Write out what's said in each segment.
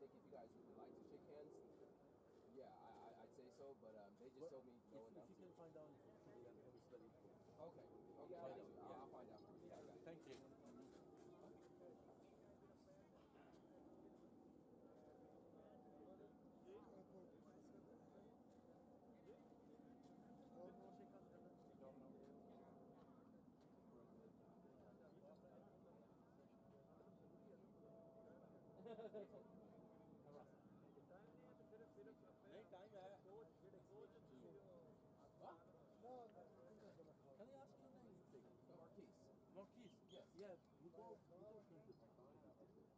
think if you guys would like to shake hands, yeah, I'd say so. But they just told me no one else. If you can find out for me, it's very important. Okay, okay, I got you. I'll find out. Yeah, okay. Thank you. Can I ask your name, please? Marquise. Marquise? Yes. Yeah, we don't think it.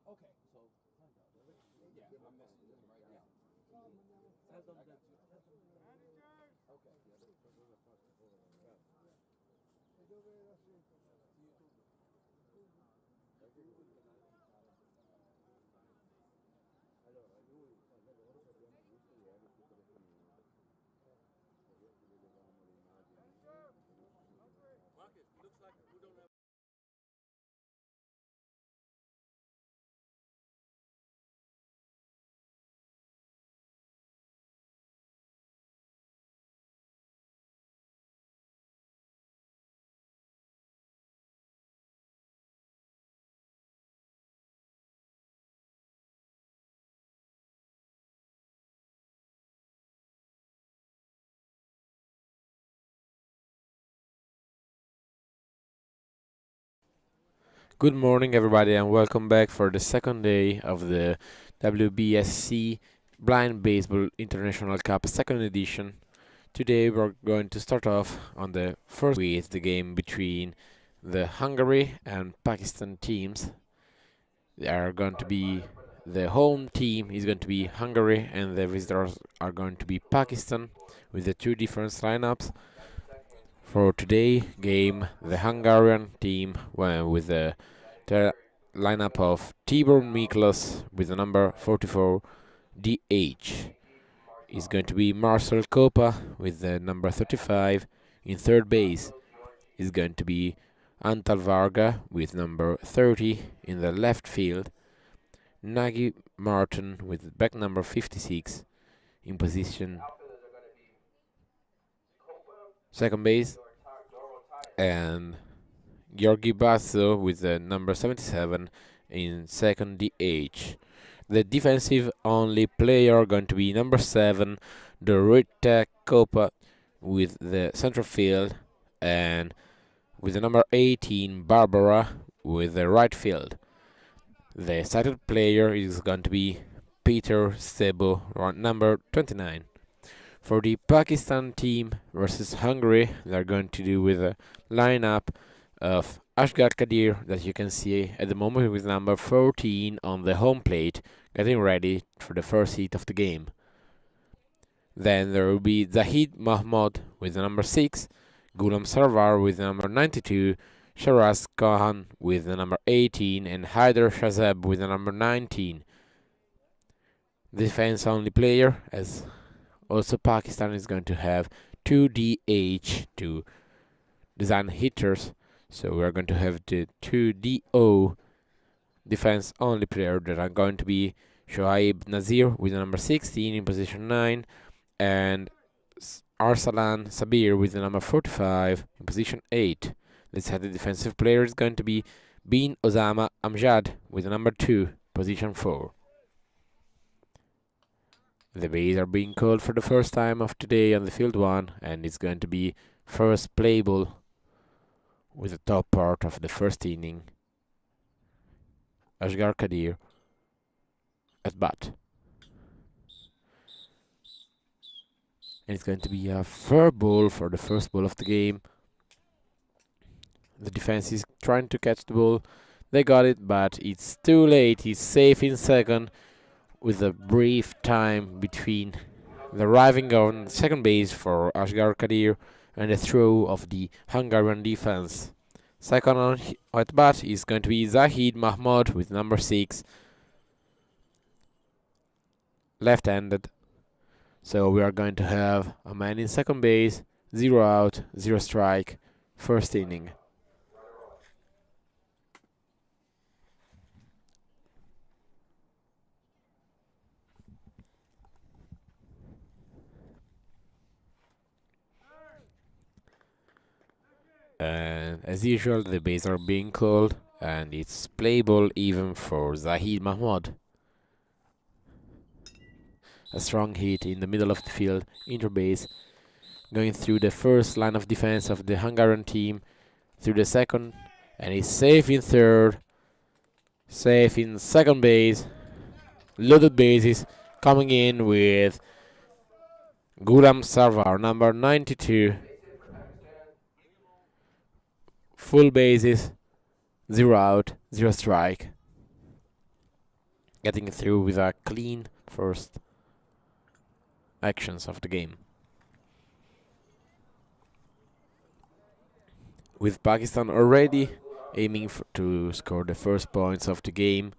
Okay, so find out. Yeah, I'm messaging them right now. Tell them that. Okay. Marcus, looks like we don't have. Good morning, everybody, and welcome back for the second day of the WBSC Blind Baseball International Cup second edition. Today, we're going to start off on the first with the game between the Hungary and Pakistan teams. They are going to be the home team is going to be Hungary, and the visitors are going to be Pakistan, with the two different lineups. For today game, the Hungarian team went with the lineup of Tibor Miklos with the number 44 DH. Is going to be Marcel Kopa with the number 35 in third base. Is going to be Antal Varga with number 30 in the left field. Nagy Martin with back number 56 in position second base, and Georgi Basso with the number 77 in second DH. The defensive only player going to be number 7, Dorita Copa with the central field, and with the number 18, Barbara with the right field. The started player is going to be Peter Sebo, number 29. For the Pakistan team versus Hungary, they're going to do with a lineup of Ashgar Kadir that you can see at the moment with number 14 on the home plate, getting ready for the first hit of the game. Then there will be Zahid Mahmoud with the number 6, Ghulam Sarwar with the number 92, Sharaz Khan with the number 18, and Haider Shazab with the number 19. Defense only player, as also Pakistan is going to have 2 DH to design hitters. So we are going to have the 2 DO defense only player that are going to be Shoaib Nazir with the number 16 in position 9, and Arsalan Sabir with the number 45 in position 8. Let's have the defensive player is going to be Bin Osama Amjad with the number 2, position 4. The bases are being called for the first time of today on the field 1, and it's going to be first playable with the top part of the first inning. Ashgar Kadir at bat. And it's going to be a fair ball for the first ball of the game. The defense is trying to catch the ball. They got it, but it's too late. He's safe in second with a brief time between the arriving on second base for Ashgar Kadir and the throw of the Hungarian defense. Second on at bat is going to be Zahid Mahmoud with number 6, left-handed. So we are going to have a man in second base, 0 out, 0 strike, first inning. And as usual, the bases are being called, and it's playable even for Zahid Mahmoud. A strong hit in the middle of the field, interbase, going through the first line of defense of the Hungarian team, through the second, and he's safe in third, safe in second base, loaded bases, coming in with Guram Sarvar, number 92, full bases, 0 out, 0 strike, getting through with a clean first actions of the game. With Pakistan already aiming to score the first points of the game.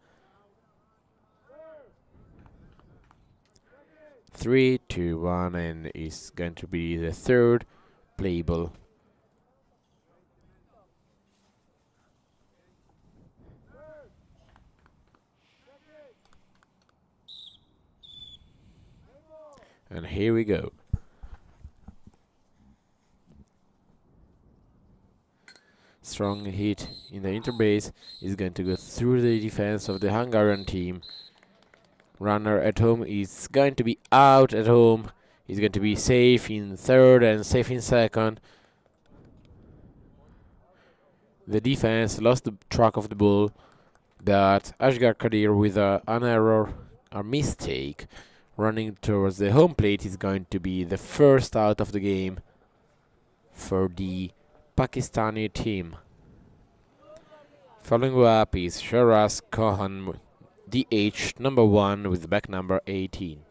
3, 2, 1, and is going to be the third playable. And here we go. Strong hit in the interbase is going to go through the defense of the Hungarian team. Runner at home is going to be out at home. He's going to be safe in third and safe in second. The defense lost the track of the ball, but Ashgar Kadir with an error, a mistake, running towards the home plate is going to be the first out of the game for the Pakistani team. Following up is Sharaz Khan, DH number 1 with back number 18.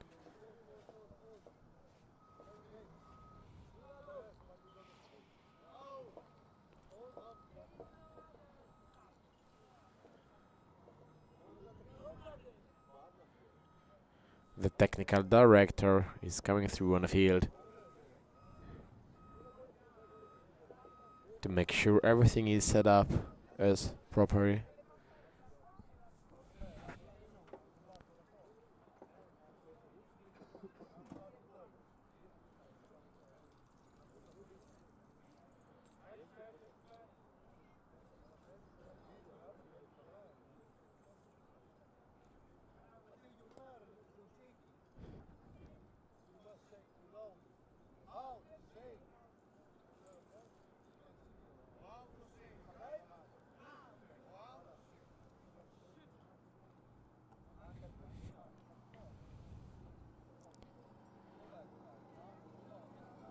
The technical director is coming through on the field to make sure everything is set up as properly.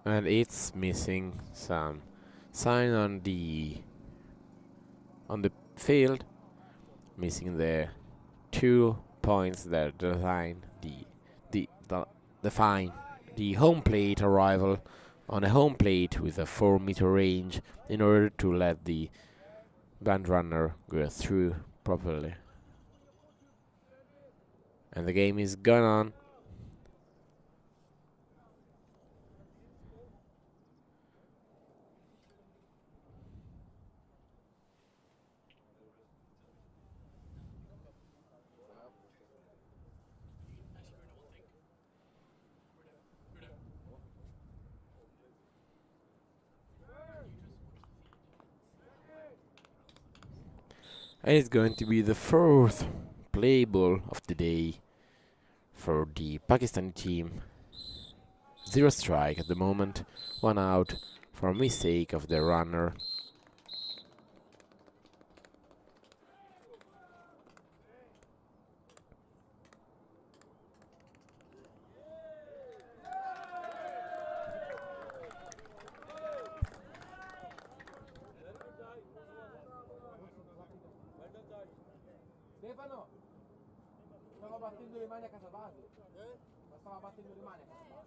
And it's missing some sign on the field, missing the 2 points that define define the home plate arrival on a home plate with a 4-meter range in order to let the band runner go through properly. And the game is gone on. And it's going to be the fourth play ball of the day for the Pakistani team. 0 strike at the moment, 1 out for a mistake of the runner. Stefano, stava battendo le mani a casa base? Ma stava battendo le mani a casa base?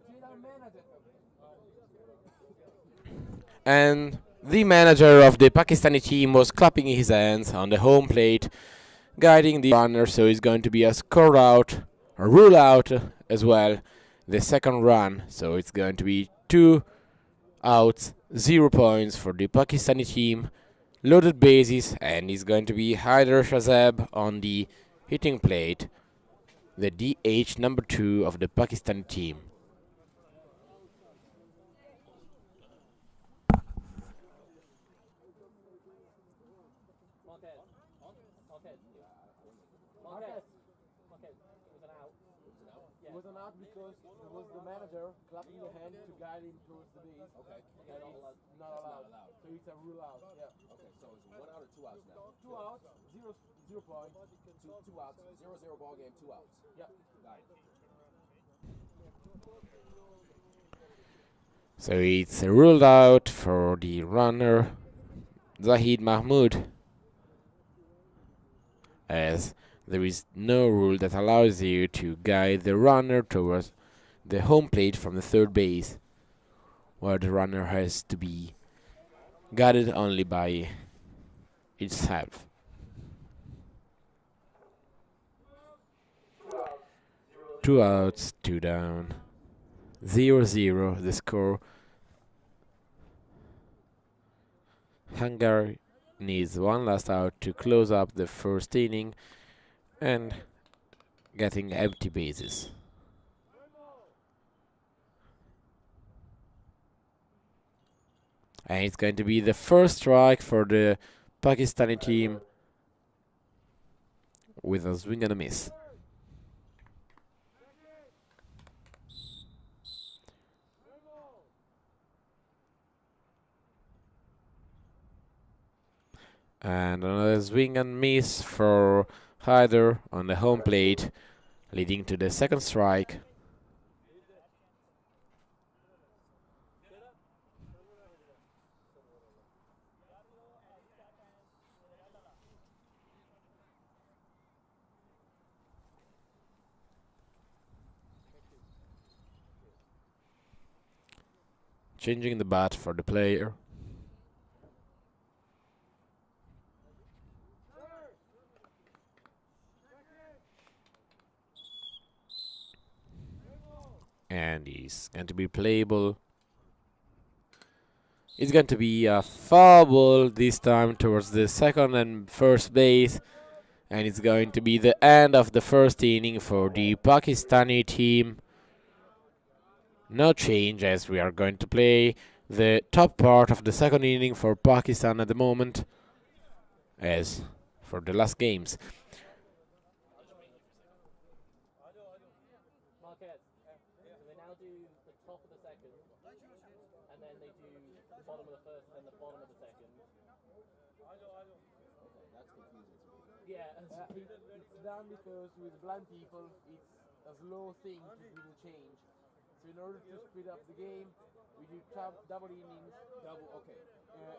C'era il manager. And the manager of the Pakistani team was clapping his hands on the home plate, guiding the runner, so it's going to be a score out, a rule out as well, the second run, so it's going to be 2 outs, 0 points for the Pakistani team, loaded bases, and it's going to be Haider Shazab on the hitting plate. the DH number 2 of the Pakistani team. It was an out because it was the manager clapping the hand to guide him towards the base. Okay. Okay. Not allowed. So it's a rule out. Yeah. Okay. So it's 1 out or 2 outs now. 2 outs. 0 points. Two outs. 0-0 ball game. 2 outs. Yeah. Got it. So it's ruled out for the runner Zahid Mahmood, as there is no rule that allows you to guide the runner towards the home plate from the third base, where the runner has to be guided only by itself. Two outs, 2 down, 0-0 the score. Hungary needs one last out to close up the first inning and getting empty bases. And it's going to be the first strike for the Pakistani team with a swing and a miss. And another swing and miss for Hyder on the home plate, leading to the second strike. Changing the bat for the player. And he's going to be playable. It's going to be a foul ball this time towards the second and first base. And it's going to be the end of the first inning for the Pakistani team. No change, as we are going to play the top part of the second inning for Pakistan at the moment, as for the last games. It's done because with blind people, it's a slow thing to do the change. So in order to speed up the game, we do double innings. Okay.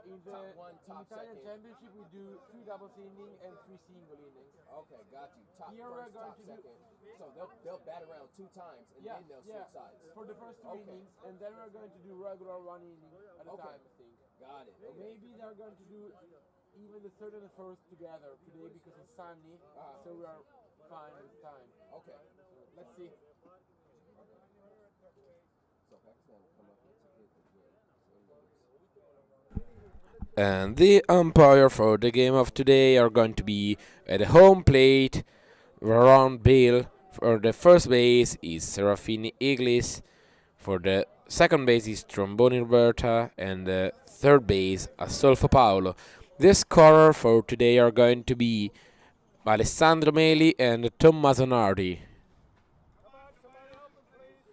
In the Italian Championship, we do 3 double innings and 3 single innings. Okay, got you. Here we're going to second. So they'll bat around 2 times and then they'll switch sides. For the first 2 innings, and then we're going to do regular 1 inning at a time, I think. Got it. Okay. Maybe they're going to do even the third and the first together today because it's sunny, so we are fine with time. Okay. So let's see. So Pakistan will come up with a hit again. And the umpire for the game of today are going to be at the home plate, Varun Bale. For the first base is Serafini Iglis. For the second base is Tromboni Roberta. And the third base, Astolfo Paolo. The scorer for today are going to be Alessandro Meli and Tommaso Nardi.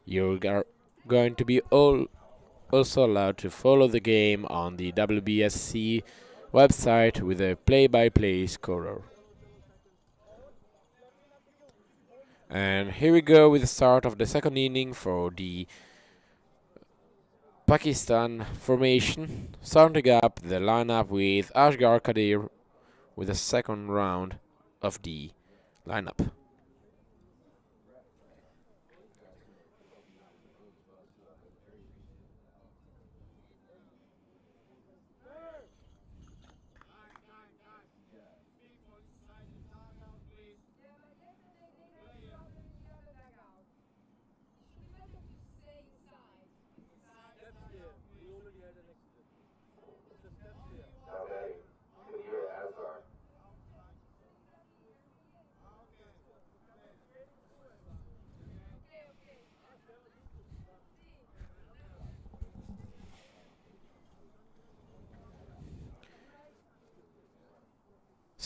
You are going to be also allowed to follow the game on the WBSC website with a play-by-play scorer. And here we go with the start of the second inning for the Pakistan formation, starting up the lineup with Ashgar Kadir with the second round of the lineup.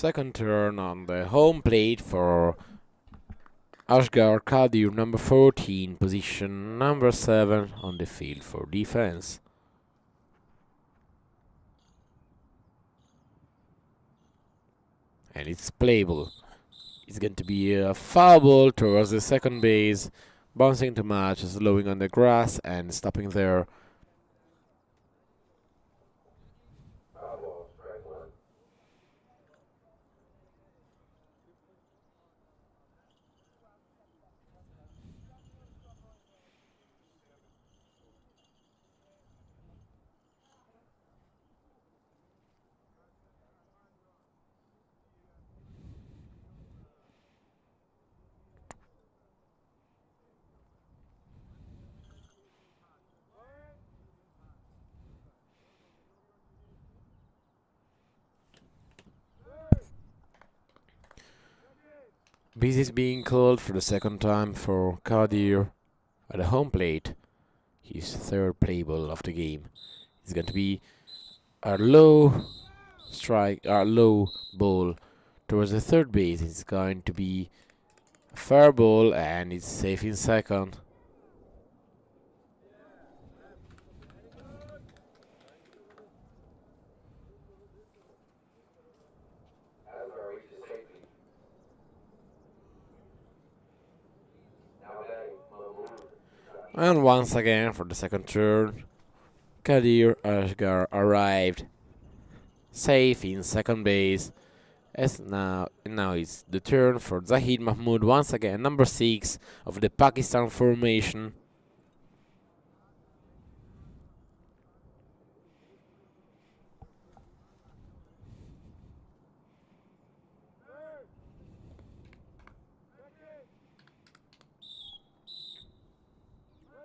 second turn on the home plate for Ashgar Kadir, number 14, position number 7 on the field for defense. And it's playable. It's going to be a foul ball towards the second base, bouncing to match, slowing on the grass and stopping there. Base is being called for the second time for Kadir at the home plate. His third play ball of the game. It's going to be a low ball towards the third base. It's going to be a fair ball and it's safe in second. And once again for the second turn, Kadir Ashgar arrived safe in second base. As now it's the turn for Zahid Mahmood once again, number 6 of the Pakistan formation.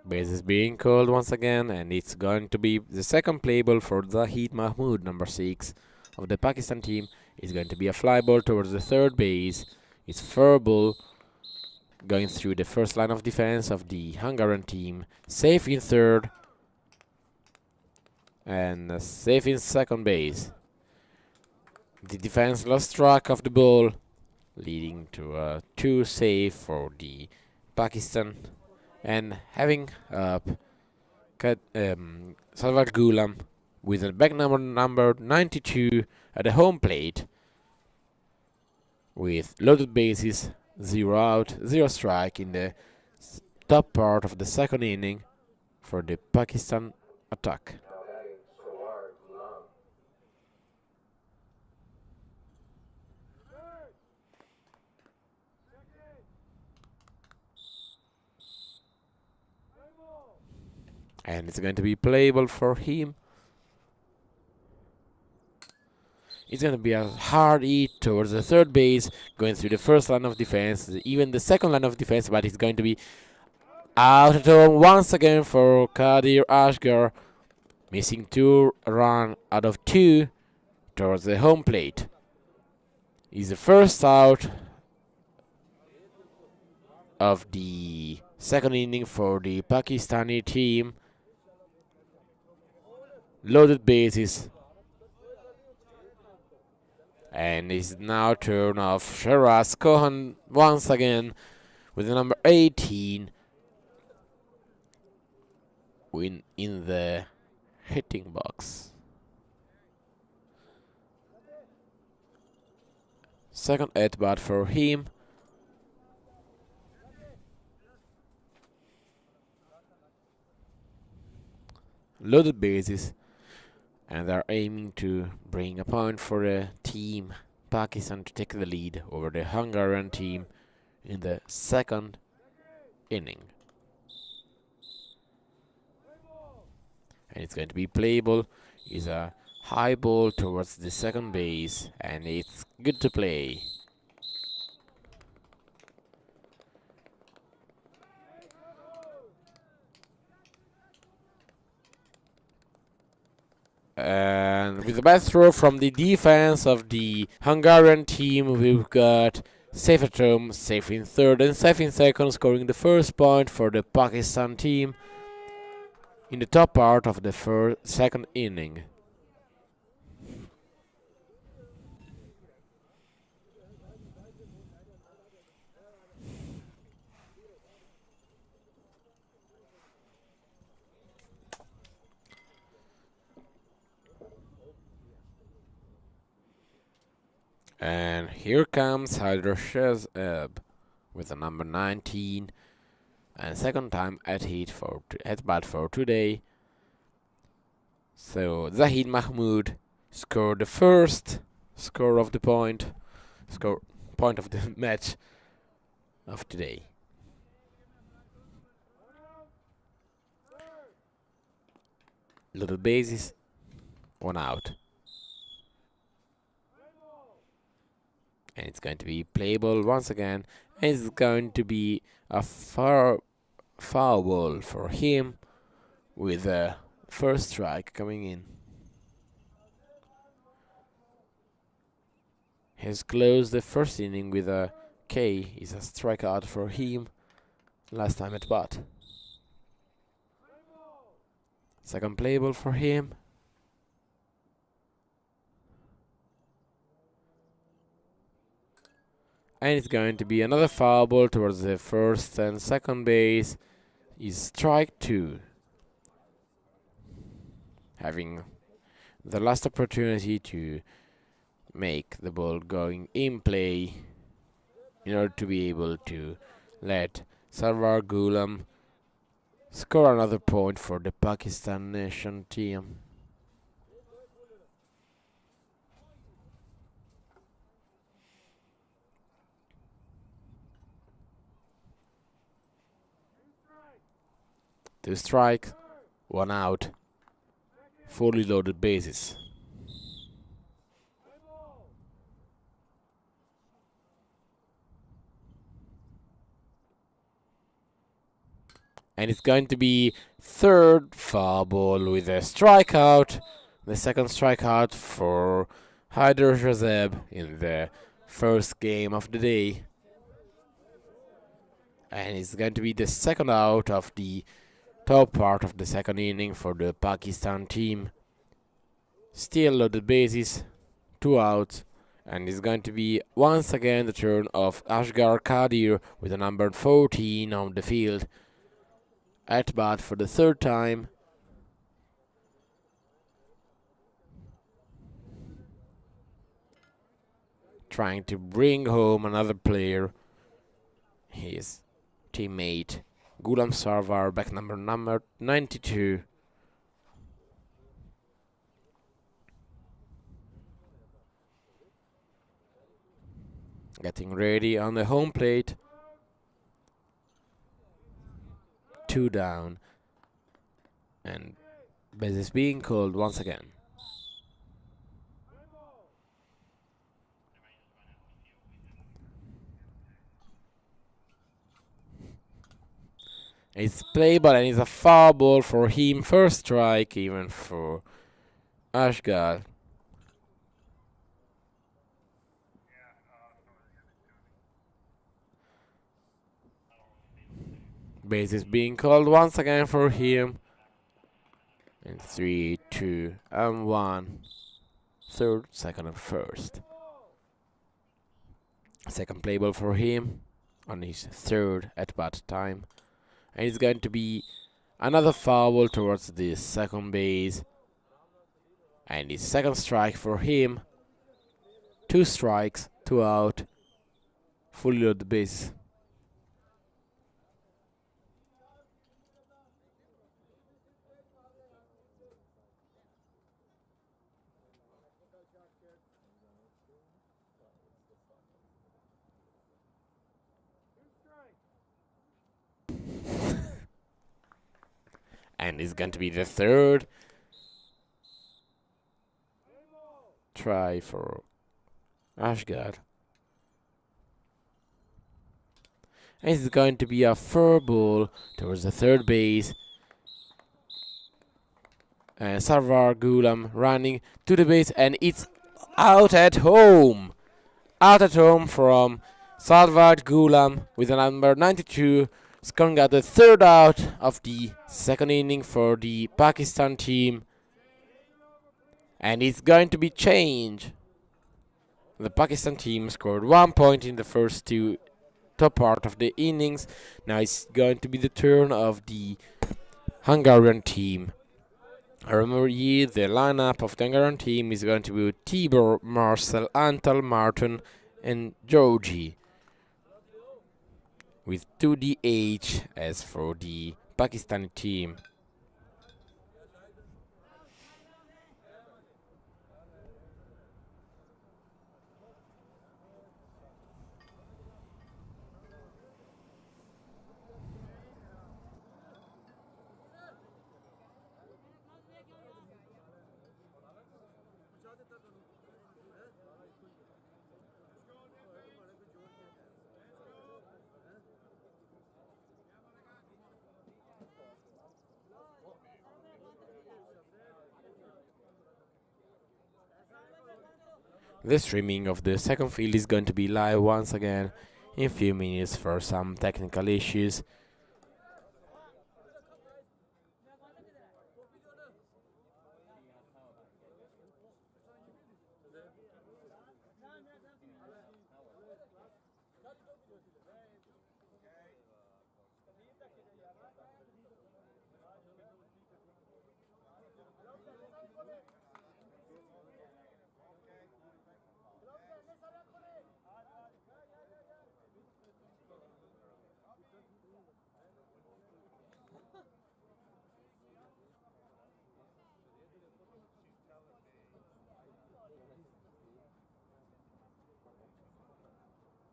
Base is being called once again, and it's going to be the second play ball for Zahid Mahmood, number 6 of the Pakistan team. It's going to be a fly ball towards the third base. It's fair ball going through the first line of defense of the Hungarian team. Safe in third and safe in second base. The defense lost track of the ball, leading to a 2 save for the Pakistan. And having up Salvar Gulam with a back number 92 at the home plate with loaded bases, 0 out, 0 strike in the top part of the second inning for the Pakistan attack. And it's going to be playable for him. It's going to be a hard hit towards the third base, going through the first line of defense, even the second line of defense, but it's going to be out at home once again for Kadir Ashgar, missing 2 runs out of 2 towards the home plate. He's the first out of the second inning for the Pakistani team. Loaded bases. And it's now turn of Shiraz Kohan once again with the number 18 in the hitting box. Second at-bat for him. Loaded bases. And they're aiming to bring a point for the team Pakistan to take the lead over the Hungarian team in the second inning. And it's going to be playable. It's a high ball towards the second base, and it's good to play. And with the best throw from the defense of the Hungarian team, we've got safe at home, safe in third, and safe in second, scoring the first point for the Pakistan team in the top part of the second inning. And here comes Hydra Shazab with the number 19. And second time at bat for today. So Zahid Mahmoud scored the first score of the point of the match of today. Little bases, 1 out. And it's going to be playable once again. And it's going to be a foul ball for him with a first strike coming in. He's closed the first inning with a K. Is a strikeout for him last time at bat. Second playable for him. And it's going to be another foul ball towards the first and second base. Is strike 2. Having the last opportunity to make the ball going in play in order to be able to let Sarwar Ghulam score another point for the Pakistan nation team. Two strikes, 1 out, fully loaded bases. And it's going to be third foul ball with a strikeout. The second strikeout for Haider Shazab in the first game of the day. And it's going to be the second out of the top part of the second inning for the Pakistan team. Still loaded bases, 2 outs. And it's going to be once again the turn of Ashgar Kadir with the number 14 on the field. At bat for the third time. Trying to bring home another player. His teammate Ghulam Sarwar, back number 92. Getting ready on the home plate. 2 down. And bases being called once again. It's playable and it's a foul ball for him. First strike even for Ashgar. Bases being called once again for him. And 3, 2, and 1. Third, second, and first. Second playable for him on his third at bat time. And it's going to be another foul ball towards the second base. And his second strike for him. 2 strikes, 2 out. Fully loaded base. And it's going to be the third try for Ashgar. And it's going to be a fair ball towards the third base. And Sarwar Ghulam running to the base, and it's out at home. Out at home from Sarwar Ghulam with the number 92. Scoring out the third out of the second inning for the Pakistan team. And it's going to be change. The Pakistan team scored 1 point in the first 2 top part of the innings. Now it's going to be the turn of the Hungarian team. Remember ye, the lineup of the Hungarian team is going to be Tibor, Marcel, Antal, Martin, and Georgi, with 2DH as for the Pakistani team. The streaming of the second field is going to be live once again in a few minutes for some technical issues.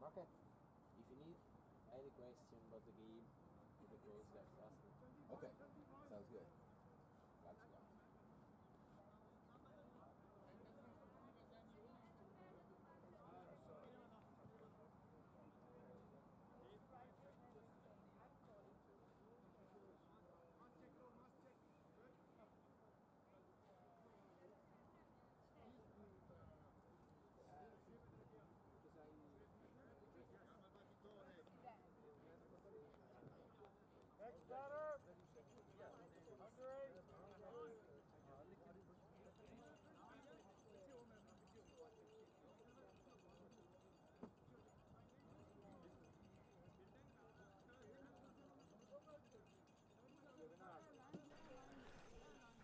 Okay. If you need any question about the game, you can close that ask me. Okay. Sounds good. Gotcha.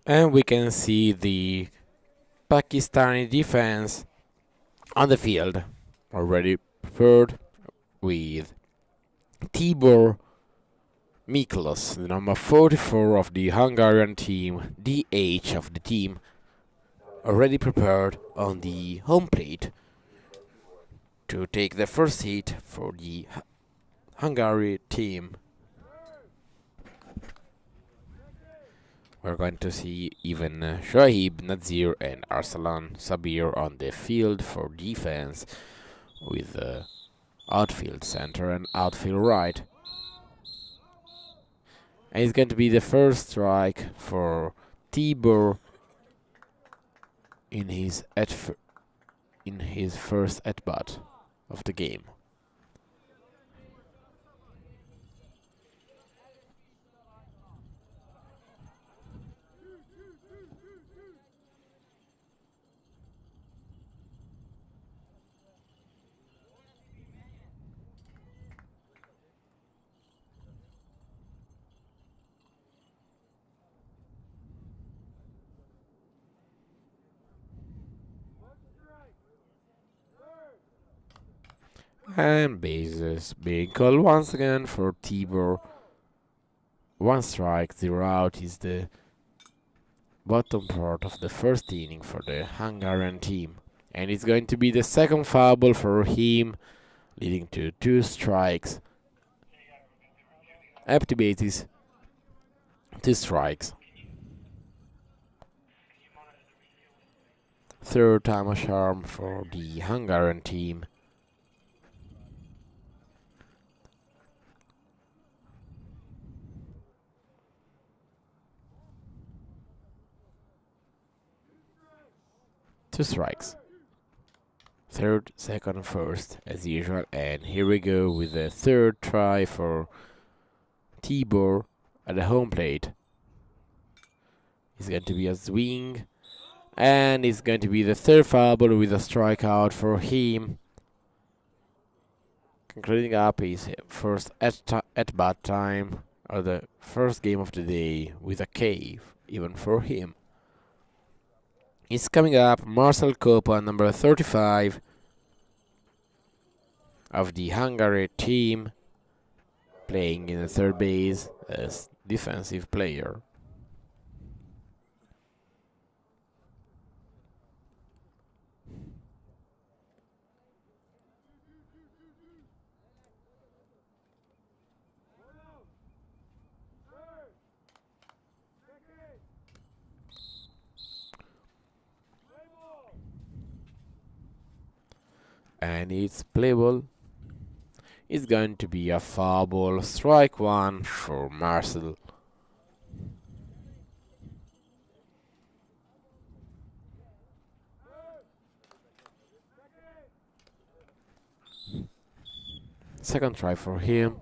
And we can see the Pakistani defense on the field, already prepared with Tibor Miklos, the number 44 of the Hungarian team, DH of the team, already prepared on the home plate to take the first hit for the Hungary team. We're going to see even Shoaib, Nazir and Arsalan Sabir on the field for defense with outfield center and outfield right. And it's going to be the first strike for Tibor in his first at-bat of the game. And bases being called once again for Tibor. One strike, zero out is the bottom part of the first inning for the Hungarian team. And it's going to be the second foul ball for him, leading to 2 strikes. Empty bases, 2 strikes. Third time a charm for the Hungarian team. Two strikes. Third, second, first, as usual. And here we go with the third try for Tibor at the home plate. It's going to be a swing. And it's going to be the third foul ball with a strikeout for him. Concluding up his first at-bat time, or the first game of the day, with a K, even for him. is coming up. Marcel Kopa, number 35 of the Hungary team, playing in the third base as defensive player. And it's playable. It's going to be a foul ball, strike one for Marcel. Second try for him.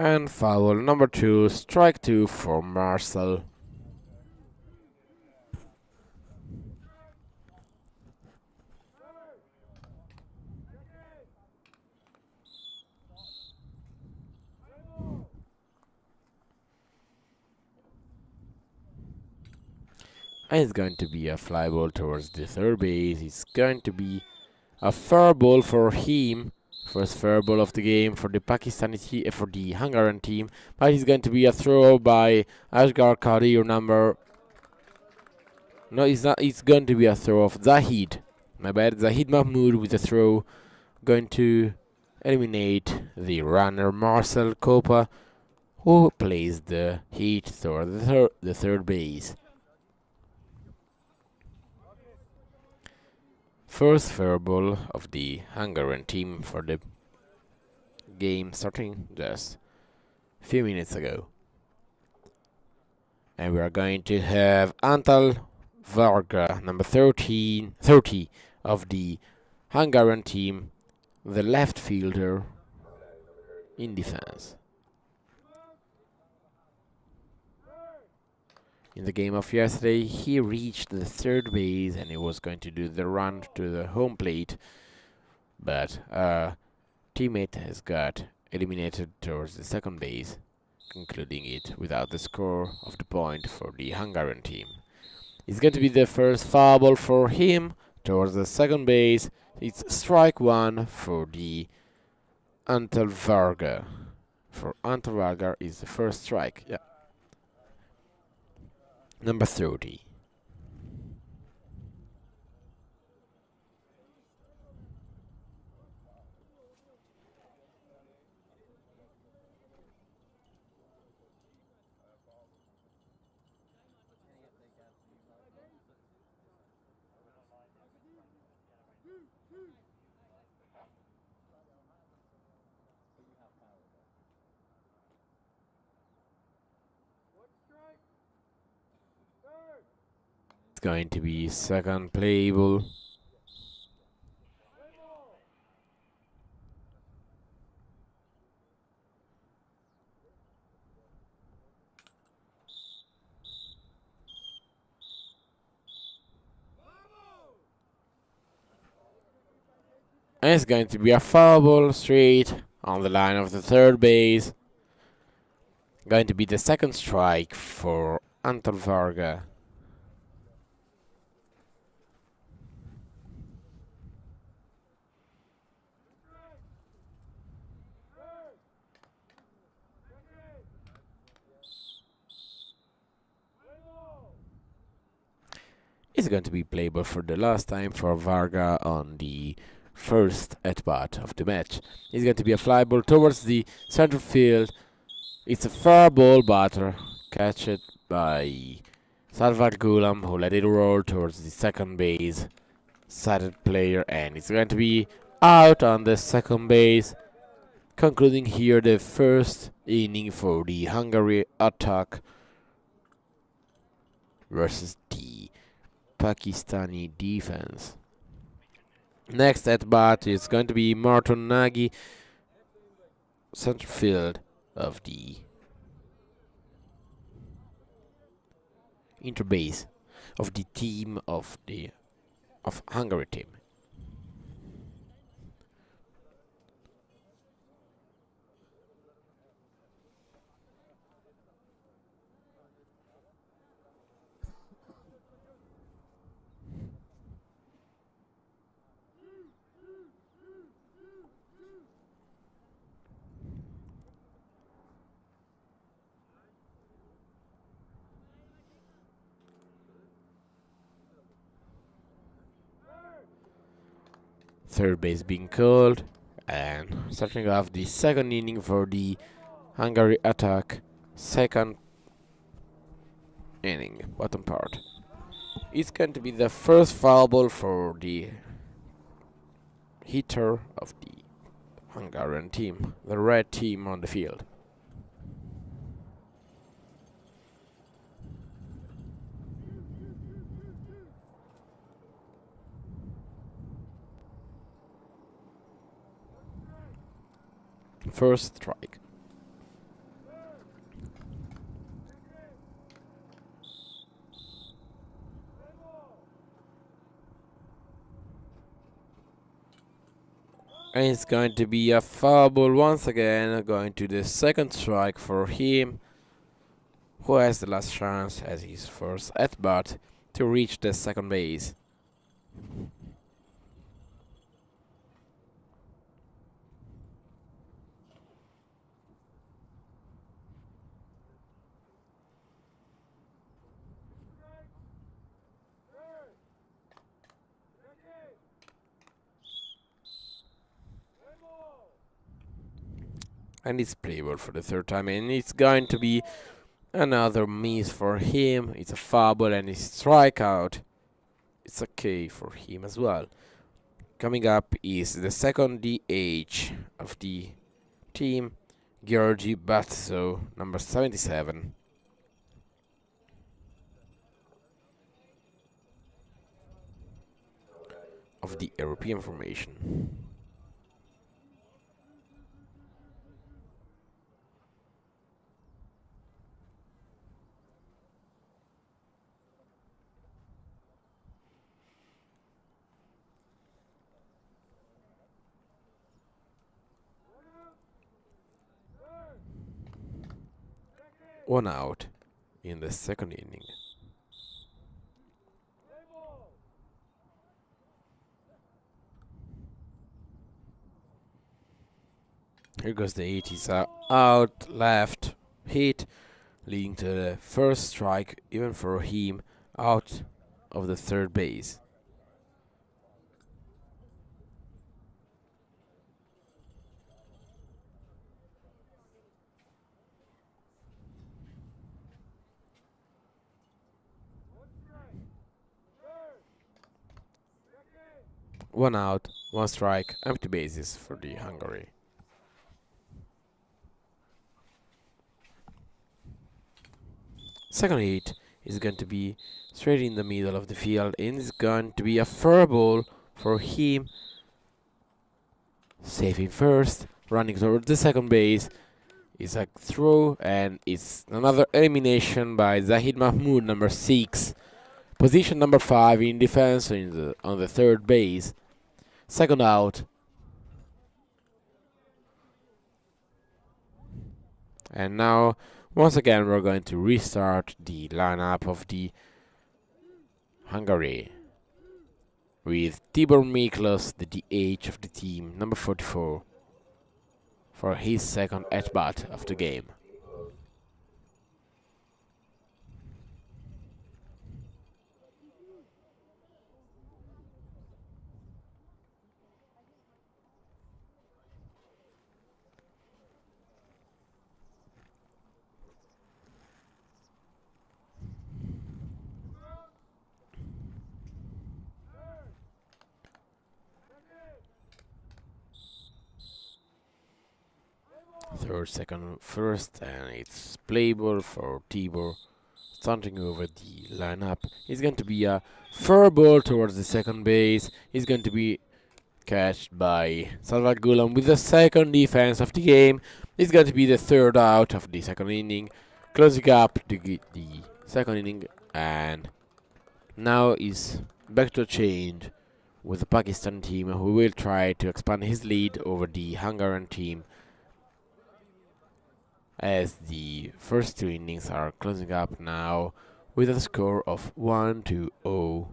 And foul number 2, strike 2 for Marcel. And it's going to be a fly ball towards the third base. It's going to be a fair ball for him. First fair ball of the game for the for the Hungarian team. But it's going to be a throw by Asghar Kadir, number... No, it's not. It's going to be a throw of Zahid. My bad. Zahid Mahmoud with a throw. Going to eliminate the runner Marcel Kopa, who plays the hit toward the third base. First fair ball of the Hungarian team for the game, starting just a few minutes ago. And we are going to have Antal Varga, number 30 of the Hungarian team, the left fielder in defense. In the game of yesterday, he reached the third base and he was going to do the run to the home plate, but a teammate has got eliminated towards the second base, concluding it without the score of the point for the Hungarian team. It's going to be the first foul ball for him towards the second base. It's strike one for the Antal Varga. For Antal Varga is the first strike. Yeah. Number 30. It's going to be second playable. And it's going to be a foul ball straight on the line of the third base. Going to be the second strike for Antal Varga. It's going to be playable for the last time for Varga on the first at-bat of the match. It's going to be a fly ball towards the center field. It's a fair ball, but catch it by Salvat Gulam, who let it roll towards the second base sided player, and it's going to be out on the second base, concluding here the first inning for the Hungary attack versus the Pakistani defense. Next at bat is going to be Martin Nagy, center field of the interbase of the team of Hungary team. third base being called, and starting off the second inning for the Hungary attack. Second inning, bottom part. It's going to be the first foul ball for the hitter of the Hungarian team, the red team on the field. First strike. And it's going to be a foul ball once again, going to the second strike for him, who has the last chance as his first at bat to reach the second base. And it's playable for the third time, and it's going to be another miss for him. It's a foul ball and it's strikeout. It's okay for him as well. Coming up is the second DH of the team, Georgi Batso, number 77. Of the European formation. One out in the second inning. Here goes the 80s out, left, hit, leading to the first strike, even for him, out of the third base. One out, one strike, empty bases for the Hungary. Second hit is going to be straight in the middle of the field, and it's going to be a fair ball for him. Saving first, running toward the second base. It's a throw, and it's another elimination by Zahid Mahmoud, number 6. Position number 5 in defense on the third base. Second out. And now, once again, we're going to restart the lineup of the Hungary with Tibor Miklos, the DH of the team, number 44, for his second at-bat of the game. Third, second, first, and it's playable for Tibor. Starting over the lineup. It's going to be a fair ball towards the second base. It's going to be catched by Salvat Gulam with the second defense of the game. It's going to be the third out of the second inning, closing up the second inning, and now is back to change with the Pakistan team, who will try to expand his lead over the Hungarian team, as the first two innings are closing up now with a score of 1-0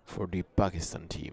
for the Pakistan team.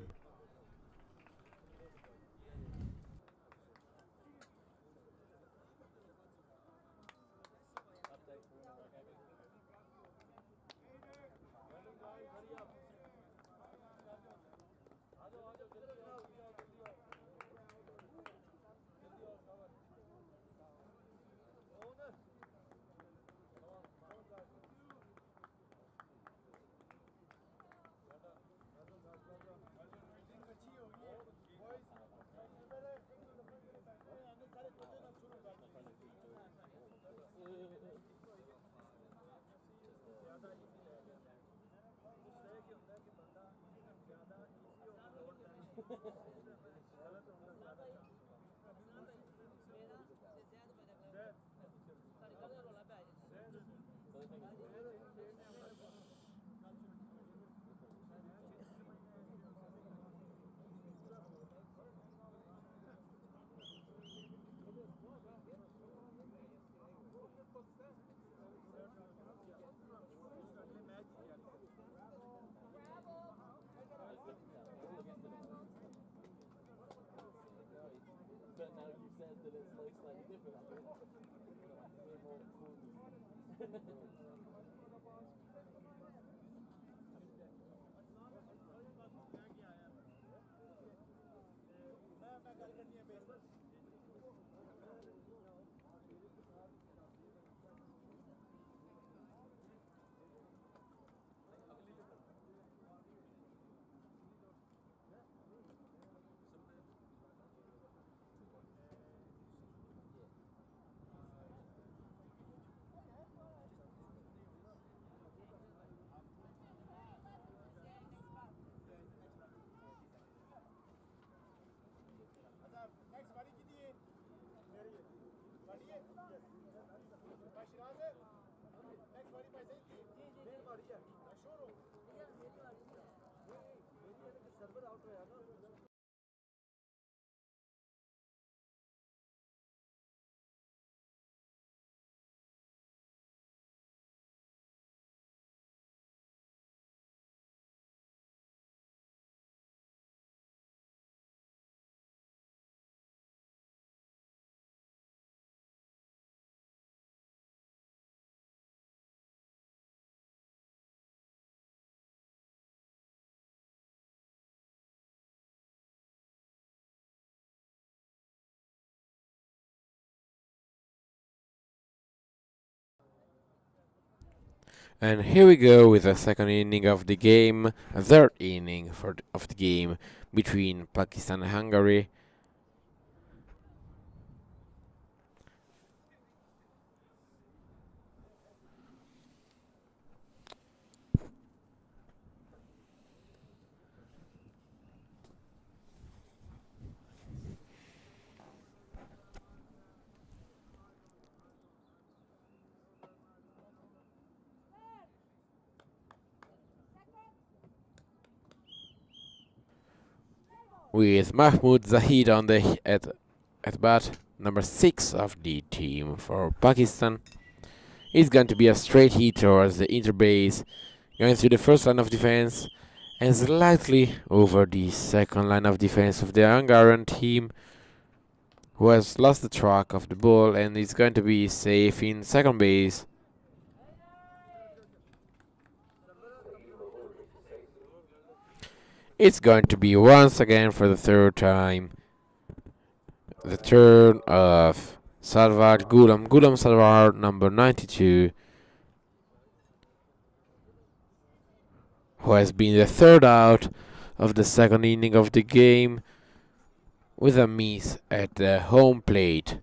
But now you said that it's like slightly different. I think way more cool. And here we go with the second inning of the game, a third inning of the game between Pakistan and Hungary. With Mahmoud Zahid on the at bat, number 6 of the team for Pakistan. It's going to be a straight hit towards the interbase, going through the first line of defense and slightly over the second line of defense of the Hungarian team, who has lost the track of the ball and is going to be safe in second base. It's going to be once again for the third time the turn of Salvar Gulam. Gulam Salvar, number 92, who has been the third out of the second inning of the game with a miss at the home plate.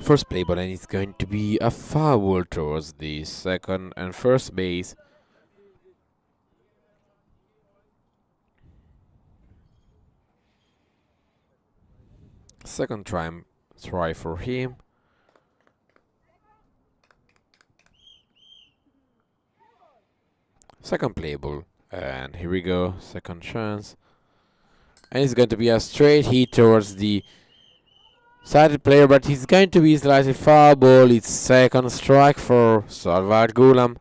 First play ball, and it's going to be a foul towards the second and first base. Second try for him. Second play ball, and here we go, second chance. And it's going to be a straight hit towards the sided player, but he's going to be slightly foul ball. It's second strike for Salvat Gulam.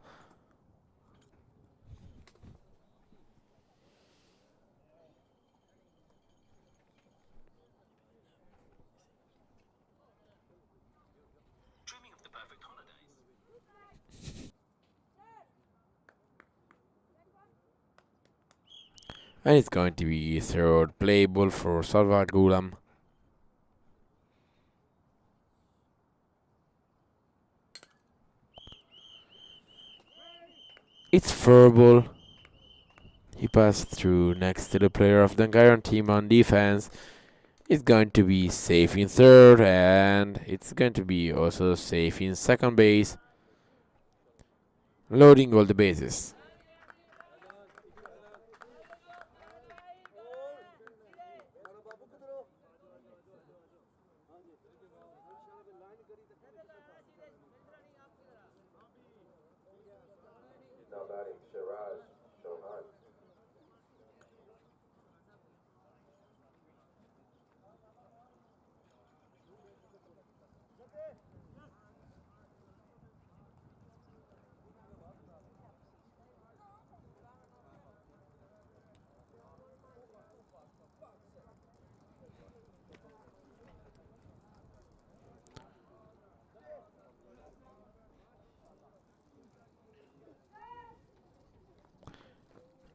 And it's going to be third play ball for Salvat Gulam. It's fair ball. He passed through next to the player of the Hungarian team on defense. It's going to be safe in third, and it's going to be also safe in second base. Loading all the bases.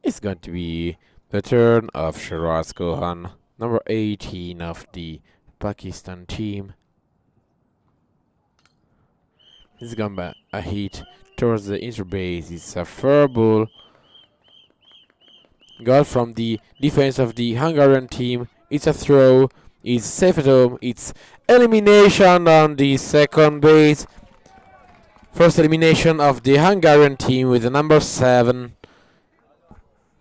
It's going to be the turn of Shiraz Khan, number 18 of the Pakistan team. He's gone by a hit towards the interbase. It's a fair ball. Goal from the defense of the Hungarian team. It's a throw. It's safe at home. It's elimination on the second base. First elimination of the Hungarian team with the number 7.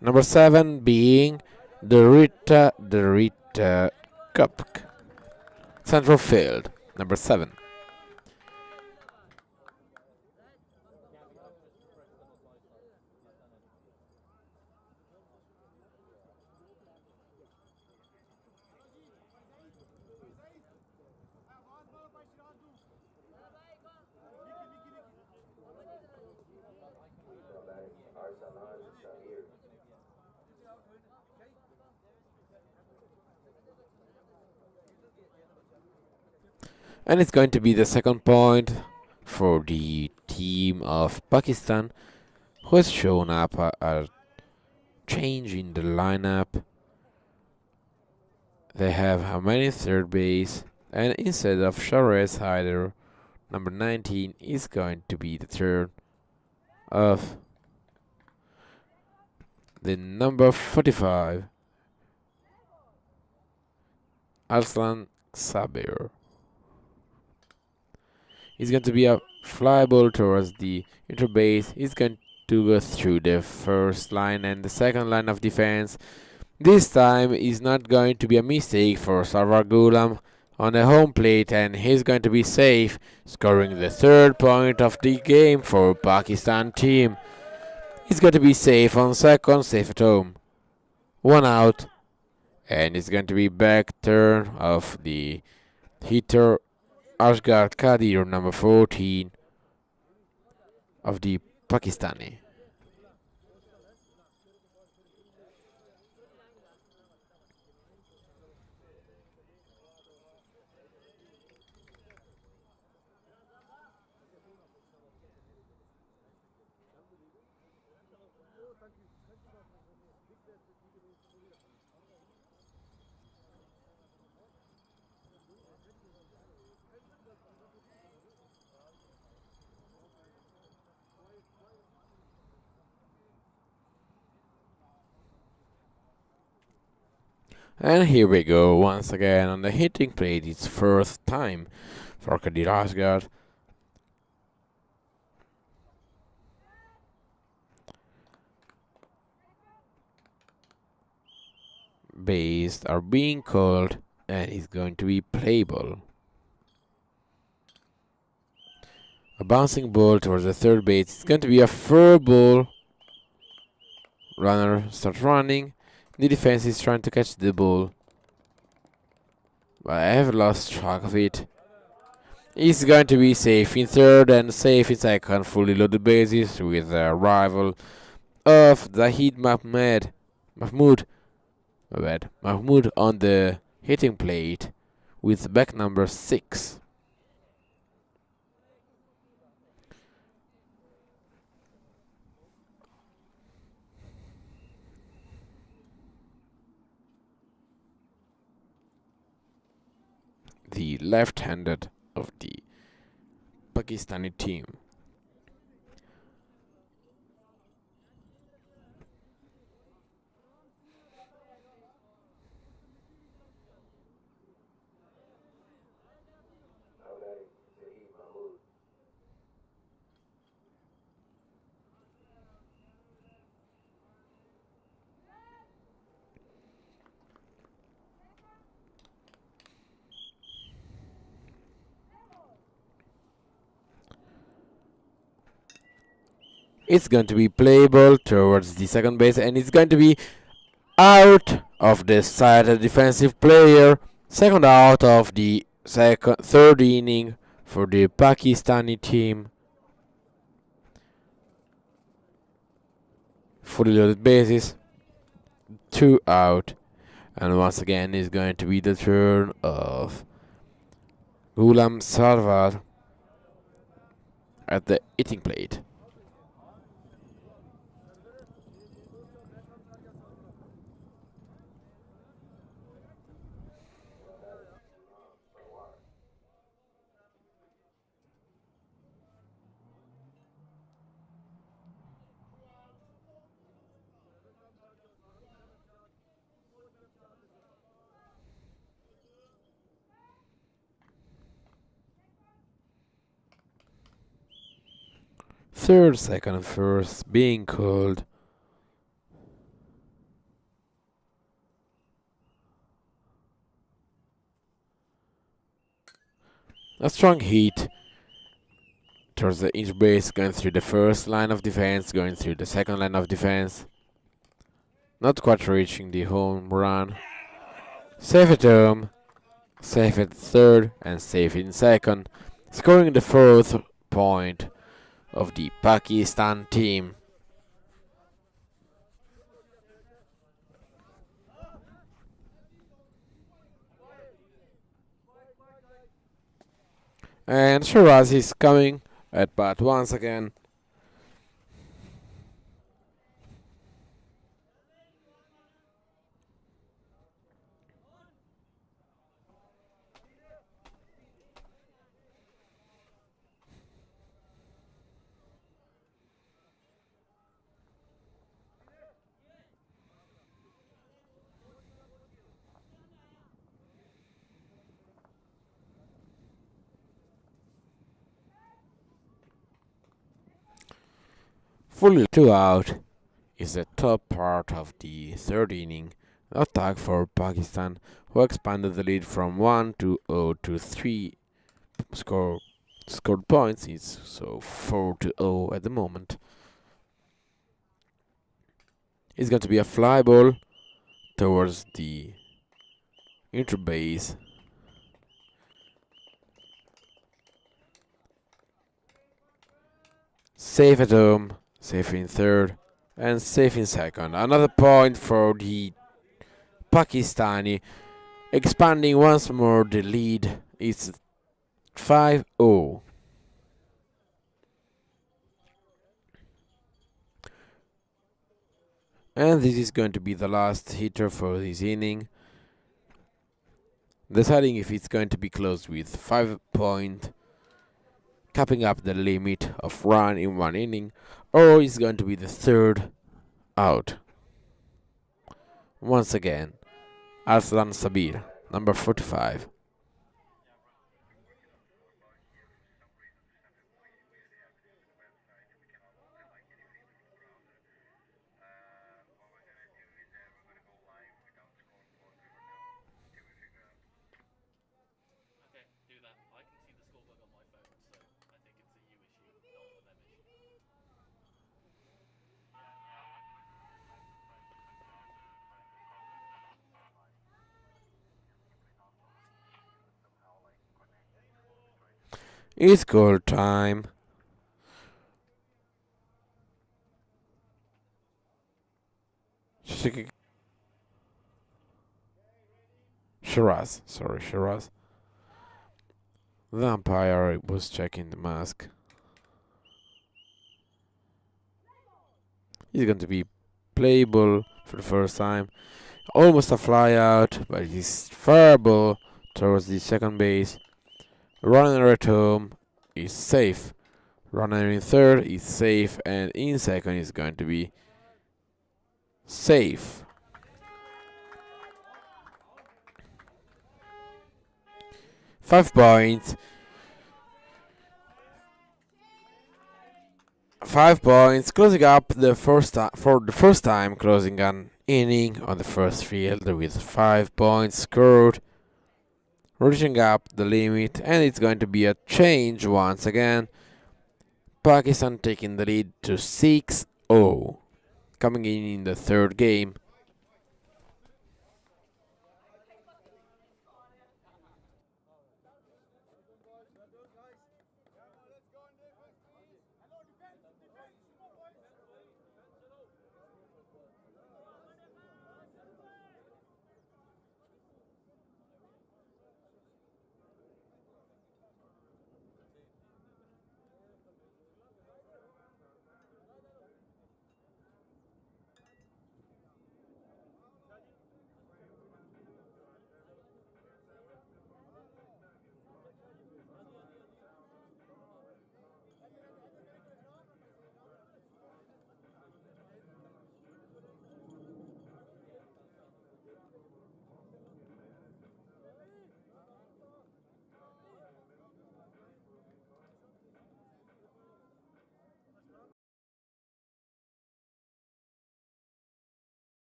Number 7 being the Rita Cup. Central field. Number 7. And it's going to be the second point for the team of Pakistan, who has shown up a change in the lineup. They have a man in third base, and instead of Sharez Hyder, number 19 is going to be the turn of the number 45, Arslan Sabir. It's going to be a fly ball towards the interbase. It's going to go through the first line and the second line of defense. This time is not going to be a mistake for Sarwar Ghulam on the home plate, and he's going to be safe, scoring the third point of the game for Pakistan team. He's going to be safe on second, safe at home. 1 out, and it's going to be back turn of the hitter Ashgar Kadir, number 14 of the Pakistani. And here we go once again on the hitting plate. It's first time for Kadir Asgard. Bases are being called, and it's going to be playable. A bouncing ball towards the third base. It's going to be a fair ball. Runner starts running. The defense is trying to catch the ball, but I have lost track of it. It's going to be safe in third and safe in second. Fully loaded bases with the arrival of Zahid Mahmoud on the hitting plate with back number 6. The left-handed of the Pakistani team. . It's going to be playable towards the second base, and it's going to be out of the side of the defensive player. Second out of the third inning for the Pakistani team. Fully loaded bases, 2 out, and once again is going to be the turn of Ghulam Sarwar at the hitting plate. Third, second, and first being called. A strong hit towards the inch base, going through the first line of defense, going through the second line of defense. Not quite reaching the home run. Safe at home, safe at third, and safe in second. Scoring the fourth point of the Pakistan team. And Shiraz is coming at bat once again. Fully 2 out is the top part of the third inning. Attack for Pakistan, who expanded the lead from 1 to 0 to 3 scored points. It's so 4 to 0 at the moment. It's going to be a fly ball towards the interbase. Safe at home, safe in third, and safe in second. Another point for the Pakistani, expanding once more the lead. It's 5-0. And this is going to be the last hitter for this inning, deciding if it's going to be closed with 5 points, capping up the limit of run in one inning, or it's going to be the third out. Once again, Arslan Sabir, number 45. It's goal time. Shiraz. The umpire was checking the mask. He's going to be playable for the first time. Almost a fly out, but he's fair ball towards the second base. Runner at home is safe. Runner in third is safe, and in second is going to be safe. Five points. 5 points, closing up the for the first time, closing an inning on the first field with 5 points scored, reaching up the limit, and it's going to be a change once again. Pakistan taking the lead to 6-0. Coming in the third game.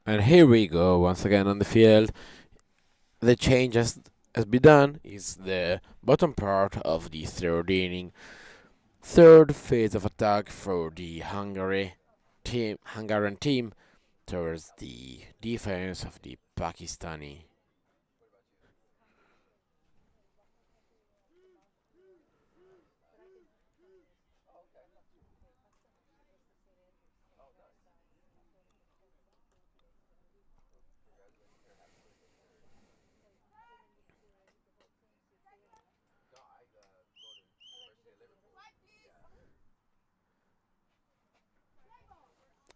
And here we go once again on the field. The change has been done is the bottom part of the third inning. Third phase of attack for the Hungarian team towards the defense of the Pakistani.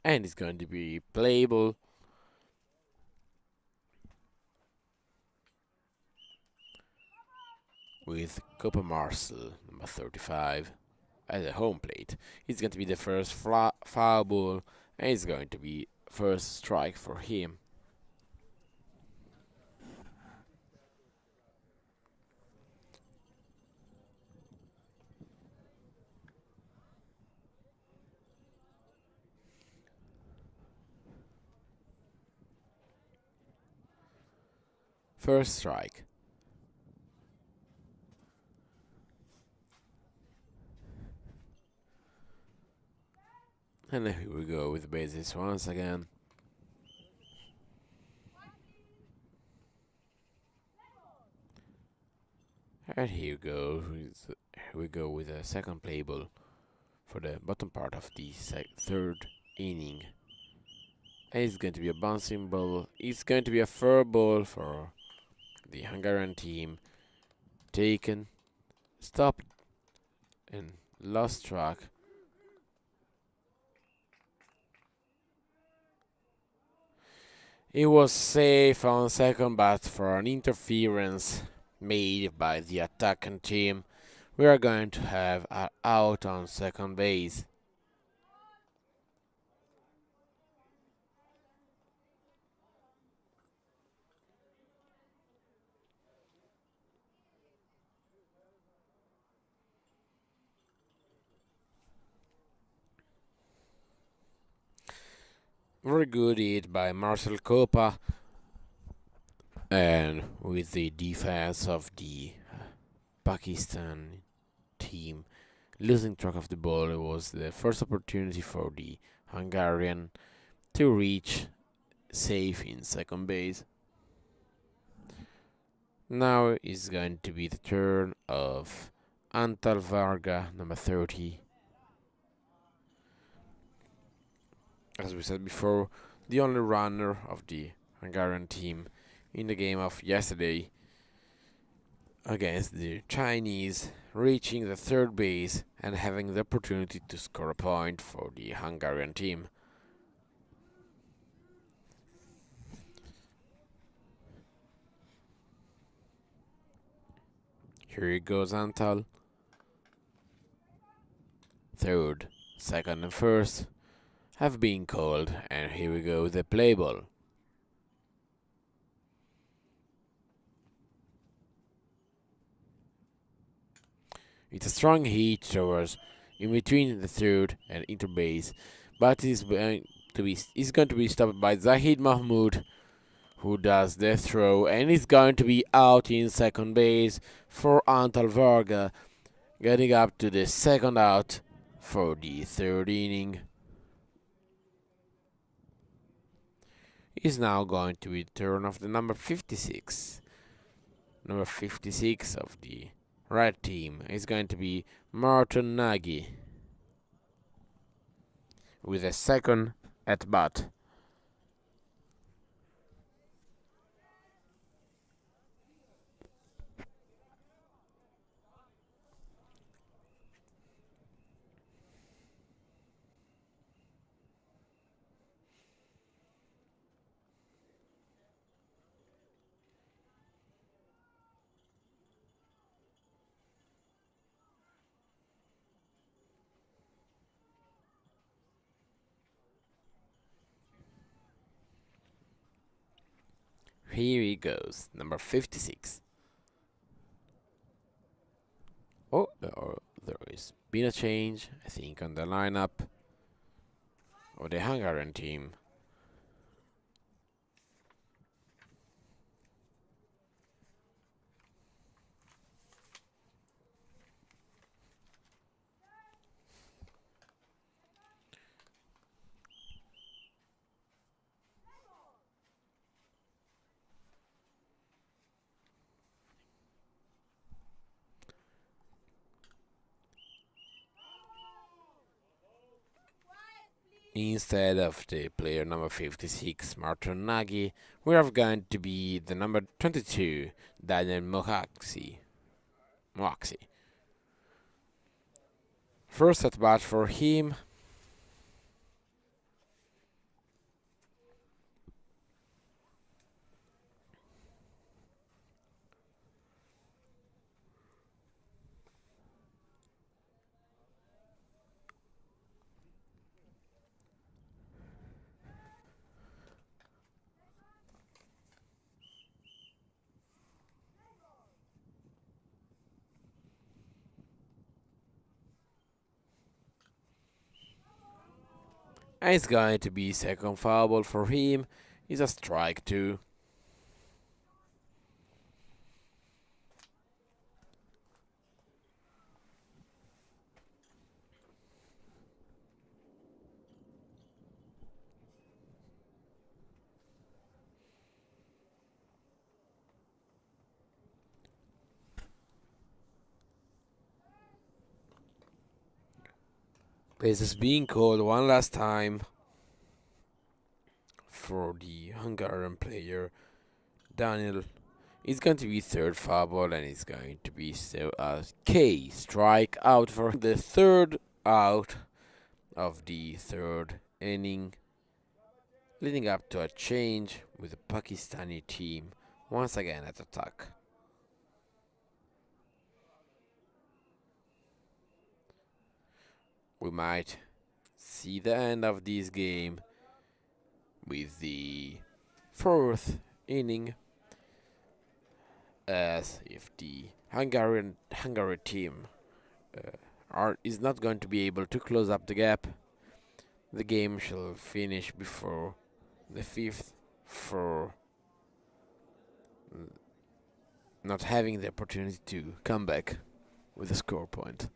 And it's going to be playable with Copa Marcel, number 35, at the home plate. It's going to be the first foul ball, and it's going to be first strike for him. First strike. And here we go with the bases once again. And here we go with a second play ball for the bottom part of the third inning. And it's going to be a bouncing ball. It's going to be a fair ball for the Hungarian team. Taken, stopped, and lost track. It was safe on second, but for an interference made by the attacking team, we are going to have an out on second base. Very good hit by Marcel Copa, and with the defense of the Pakistan team losing track of the ball, it was the first opportunity for the Hungarian to reach safe in second base. Now is going to be the turn of Antal Varga, number 30. As we said before, the only runner of the Hungarian team in the game of yesterday against the Chinese, reaching the third base and having the opportunity to score a point for the Hungarian team. Here he goes, Antal. Third, second, and first have been called, and here we go, the play ball. It's a strong hit towards in between the third and interbase, but is going to be stopped by Zahid Mahmoud, who does the throw and is going to be out in second base for Antal Varga, getting up to the second out for the third inning. Is now going to be the turn of the number 56. Number 56 of the red team is going to be Martin Nagy with a second at bat. Here he goes, number 56. Oh, there is been a change, I think, on the lineup of the Hungarian team. Instead of the player number 56, Martin Nagy, we are going to be the number 22, Daniel Mohaxi. First at bat for him. And it's going to be second foul ball for him. It's a strike too. This is being called one last time for the Hungarian player Daniel. It's going to be third foul ball, and it's going to be a K strike out for the third out of the third inning, leading up to a change with the Pakistani team once again at attack. We might see the end of this game with the fourth inning, as if the Hungary team is not going to be able to close up the gap, the game shall finish before the fifth for not having the opportunity to come back with a score point.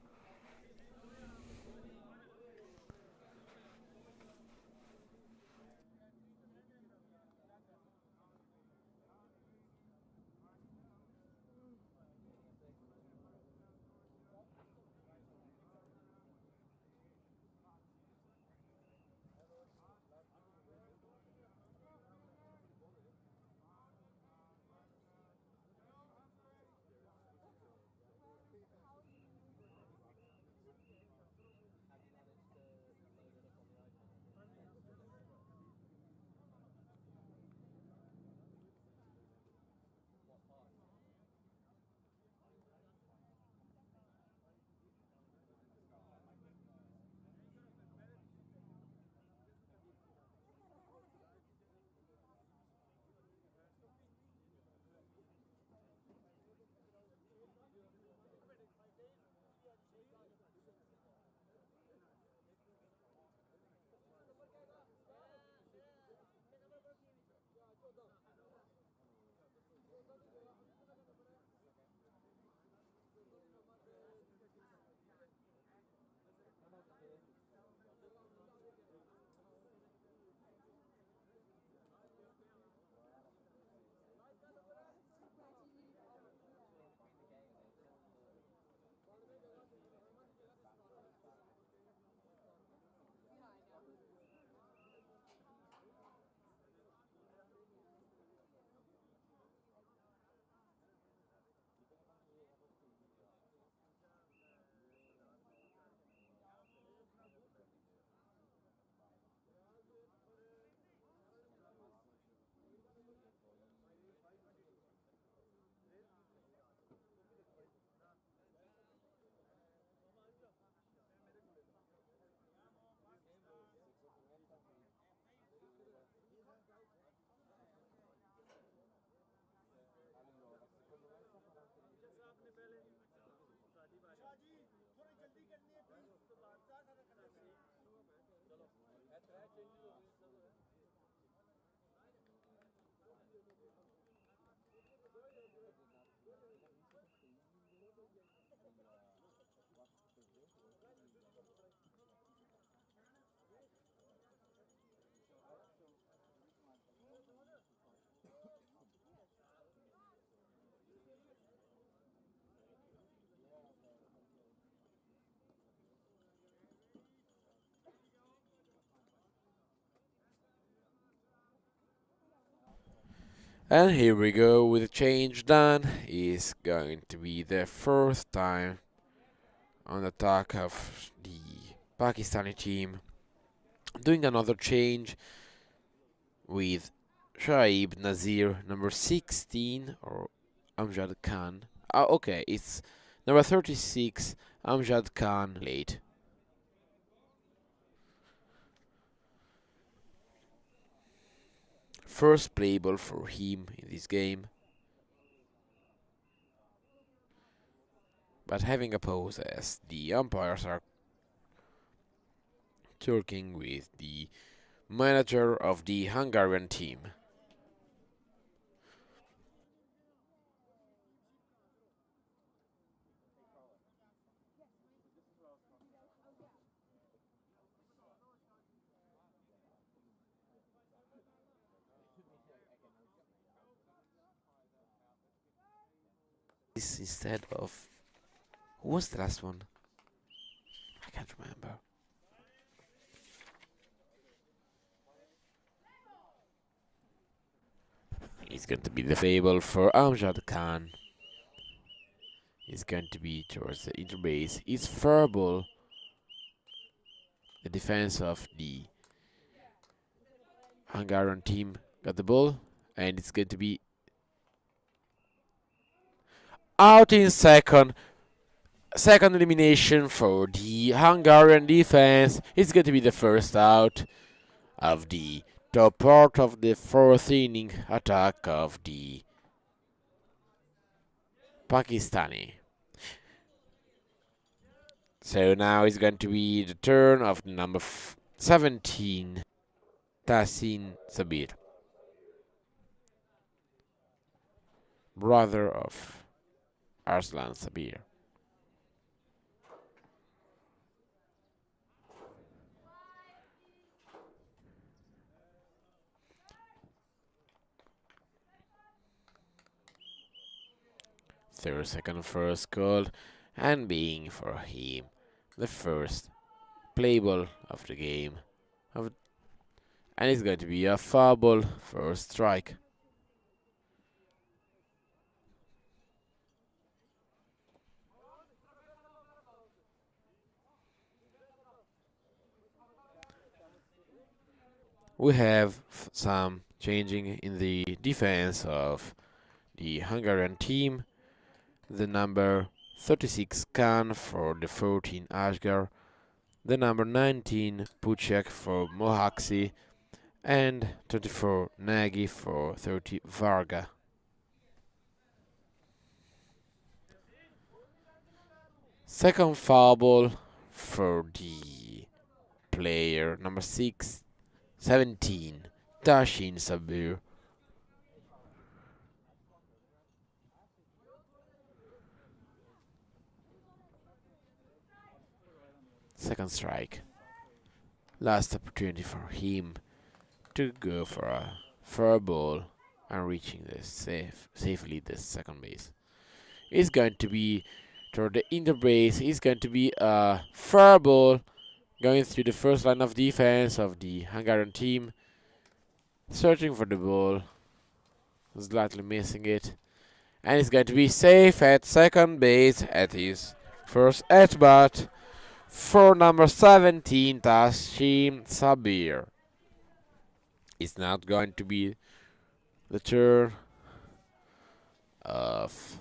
And here we go with the change done. Is going to be the first time on the attack of the Pakistani team. Doing another change with Shaib Nazir, number 16, or Amjad Khan. Okay, it's number 36, Amjad Khan, late. First playable for him in this game. But having a pause as the umpires are talking with the manager of the Hungarian team. This instead of who was the last one? I can't remember. It's going to be the fable for Amjad Khan. It's going to be towards the interbase. It's verbal. The defense of the Hungarian team got the ball, and it's going to be out in second. Second elimination for the Hungarian defense. It's going to be the first out of the top part of the fourth inning attack of the Pakistani. So now it's going to be the turn of the number 17, Tahsin Sabir, brother of Arslan Sabir. Third second first called, and being for him the first play ball of the game. Of, and it's going to be a foul ball for strike. We have some changing in the defense of the Hungarian team. The number 36 Khan for the 14 Ashgar, the number 19 Puchek for Mohaksi, and 24 Nagy for 30 Varga. Second foul ball for the player number 17 Tashin Sabir. Second strike. Last opportunity for him to go for a fair ball and reaching the safely the second base. It's going to be toward the interbase. It's going to be a fair ball going through the first line of defense of the Hungarian team. Searching for the ball, slightly missing it, and it's going to be safe at second base at his first at bat for number 17 Tashim Sabir. It's not going to be the turn of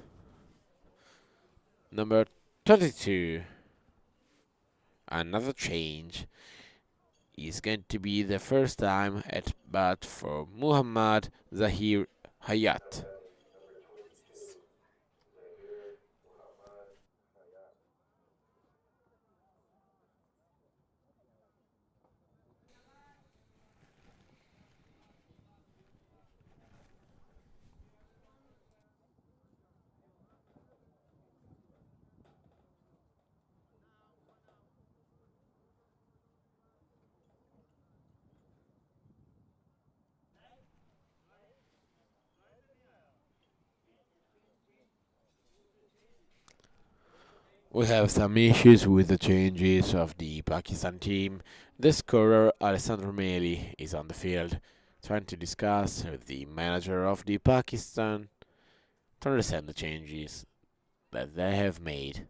number 22. Another change is going to be the first time at bat for Muhammad Zahir Hayat. We have some issues with the changes of the Pakistan team. The scorer Alessandro Meli is on the field, trying to discuss with the manager of the Pakistan to understand the changes that they have made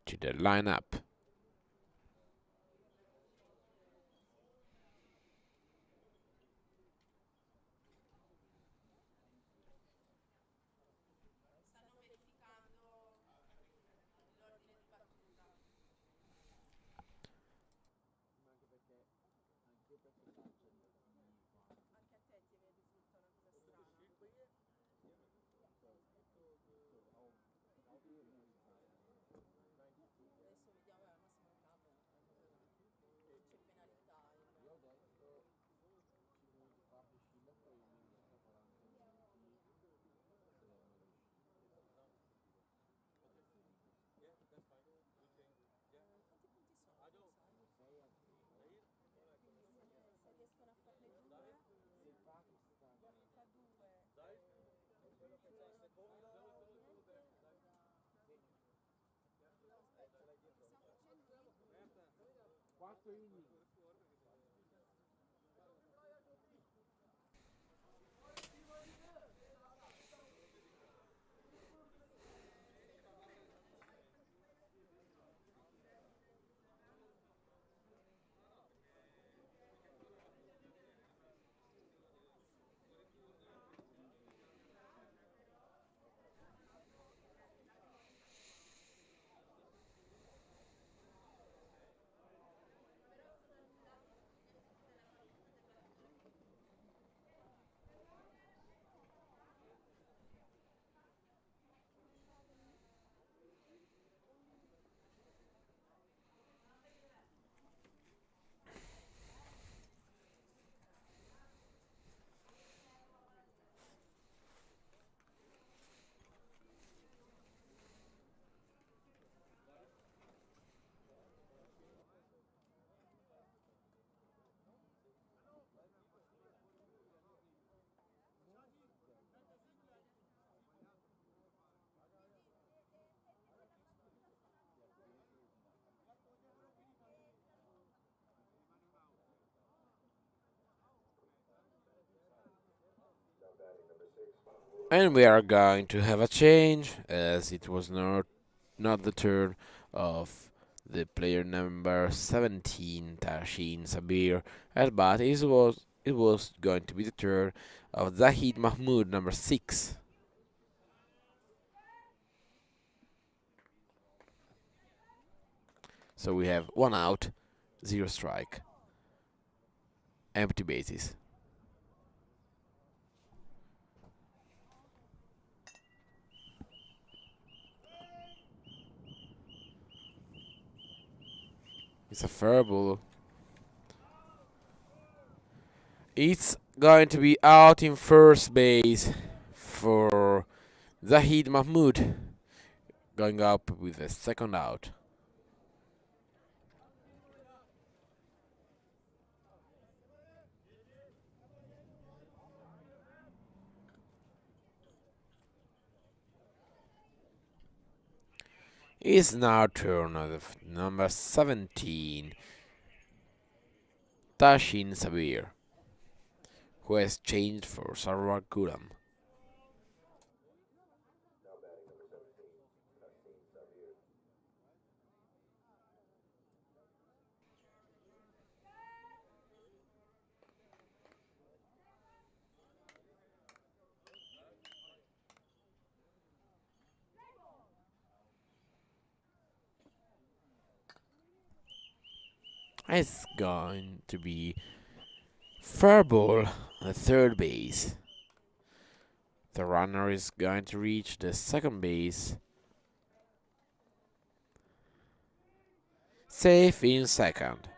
to the lineup. And we are going to have a change, as it was not the turn of the player number 17, Tashin Sabir, but it was going to be the turn of Zahid Mahmoud, number 6. So we have 1 out, 0 strike, empty bases. It's a fair ball. It's going to be out in first base for Zahid Mahmoud, going up with a second out. It's now turn of number 17, Tashin Sabir, who has changed for Sarwar Guram. It's going to be fair ball at third base. The runner is going to reach the second base, safe in second.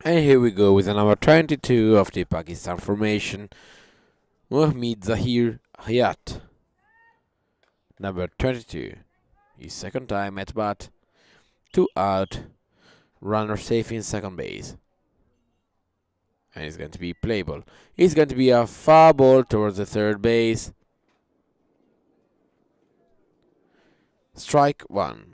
And here we go with the number 22 of the Pakistan formation, Mohammad Zahir Hayat. Number 22, his second time at bat, 2 out, runner safe in second base. And it's going to be playable. It's going to be a foul ball towards the third base. Strike 1.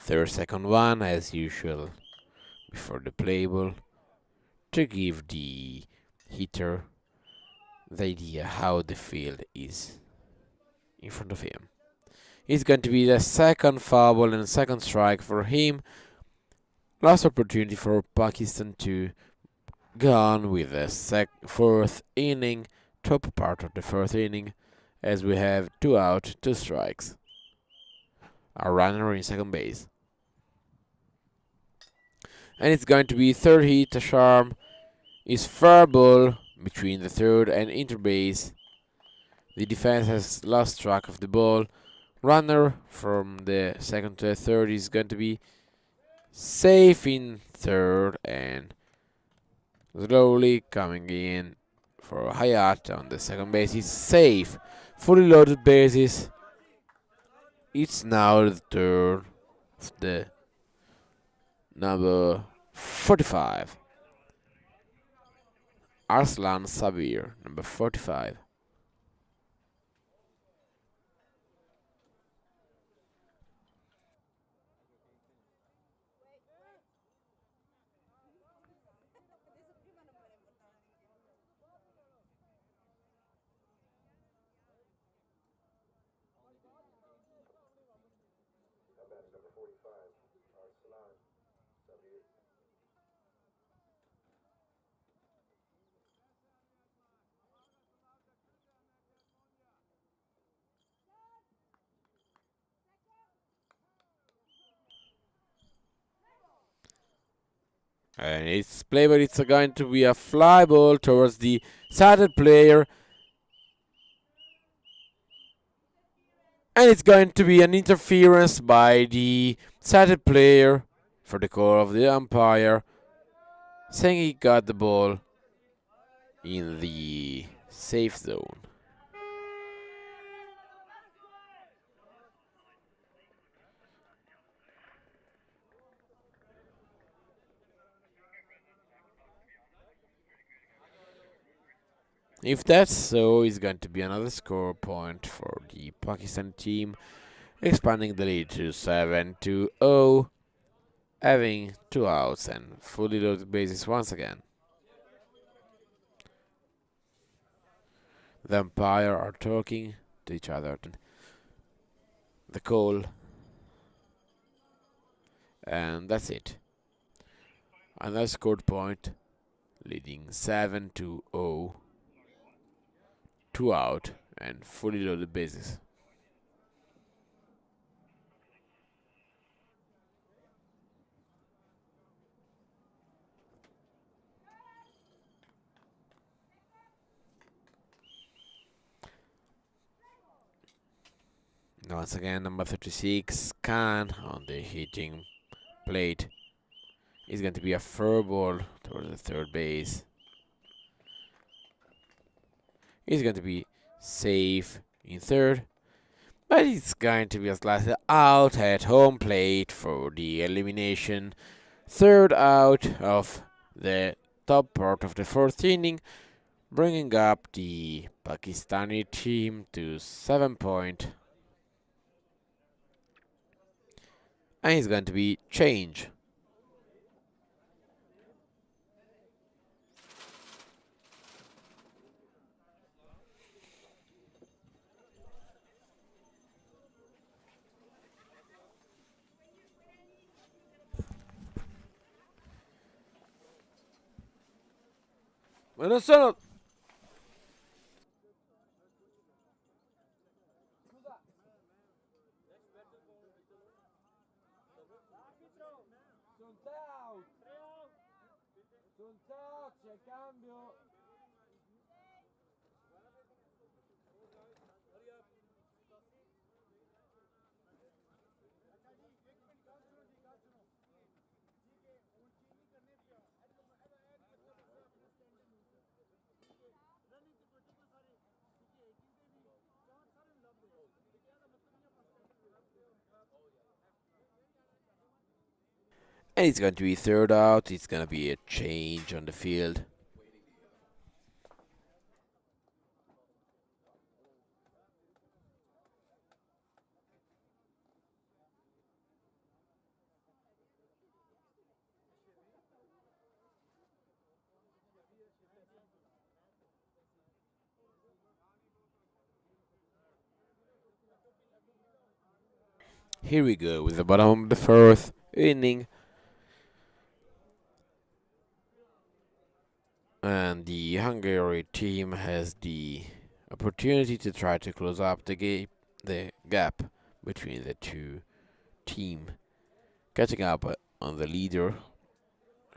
Third second one, as usual, before the playable, to give the hitter the idea how the field is in front of him. It's going to be the second foul ball and second strike for him. Last opportunity for Pakistan to go on with the fourth inning, top part of the fourth inning, as we have 2 out, 2 strikes. A runner in second base. And it's going to be third hit, a charm. Is fair ball between the third and interbase. The defense has lost track of the ball. Runner from the second to the third is going to be safe in third and slowly coming in for Hayat on the second base. Is safe. Fully loaded bases. It's now the turn of the number 45. Arslan Sabir, number 45. And it's play, but it's going to be a fly ball towards the sighted player. And it's going to be an interference by the sighted player for the call of the umpire, saying he got the ball in the safe zone. If that's so, it's going to be another score point for the Pakistan team, expanding the lead to 7-0, having 2 outs and fully loaded bases once again. The umpire are talking to each other. The call, and that's it. Another scored point, leading 7-0, 2 out and fully loaded bases. Once again, number 36, Khan on the hitting plate. It's going to be a fair ball towards the third base. He's going to be safe in third, but it's going to be a slice out at home plate for the elimination. Third out of the top part of the fourth inning, bringing up the Pakistani team to 7 points. And it's going to be change. Bueno, sono c'è cambio. and it's going to be third out. It's going to be a change on the field. Here we go with the bottom of the fourth inning. And the Hungary team has the opportunity to try to close up the gap between the two teams, catching up on the leader,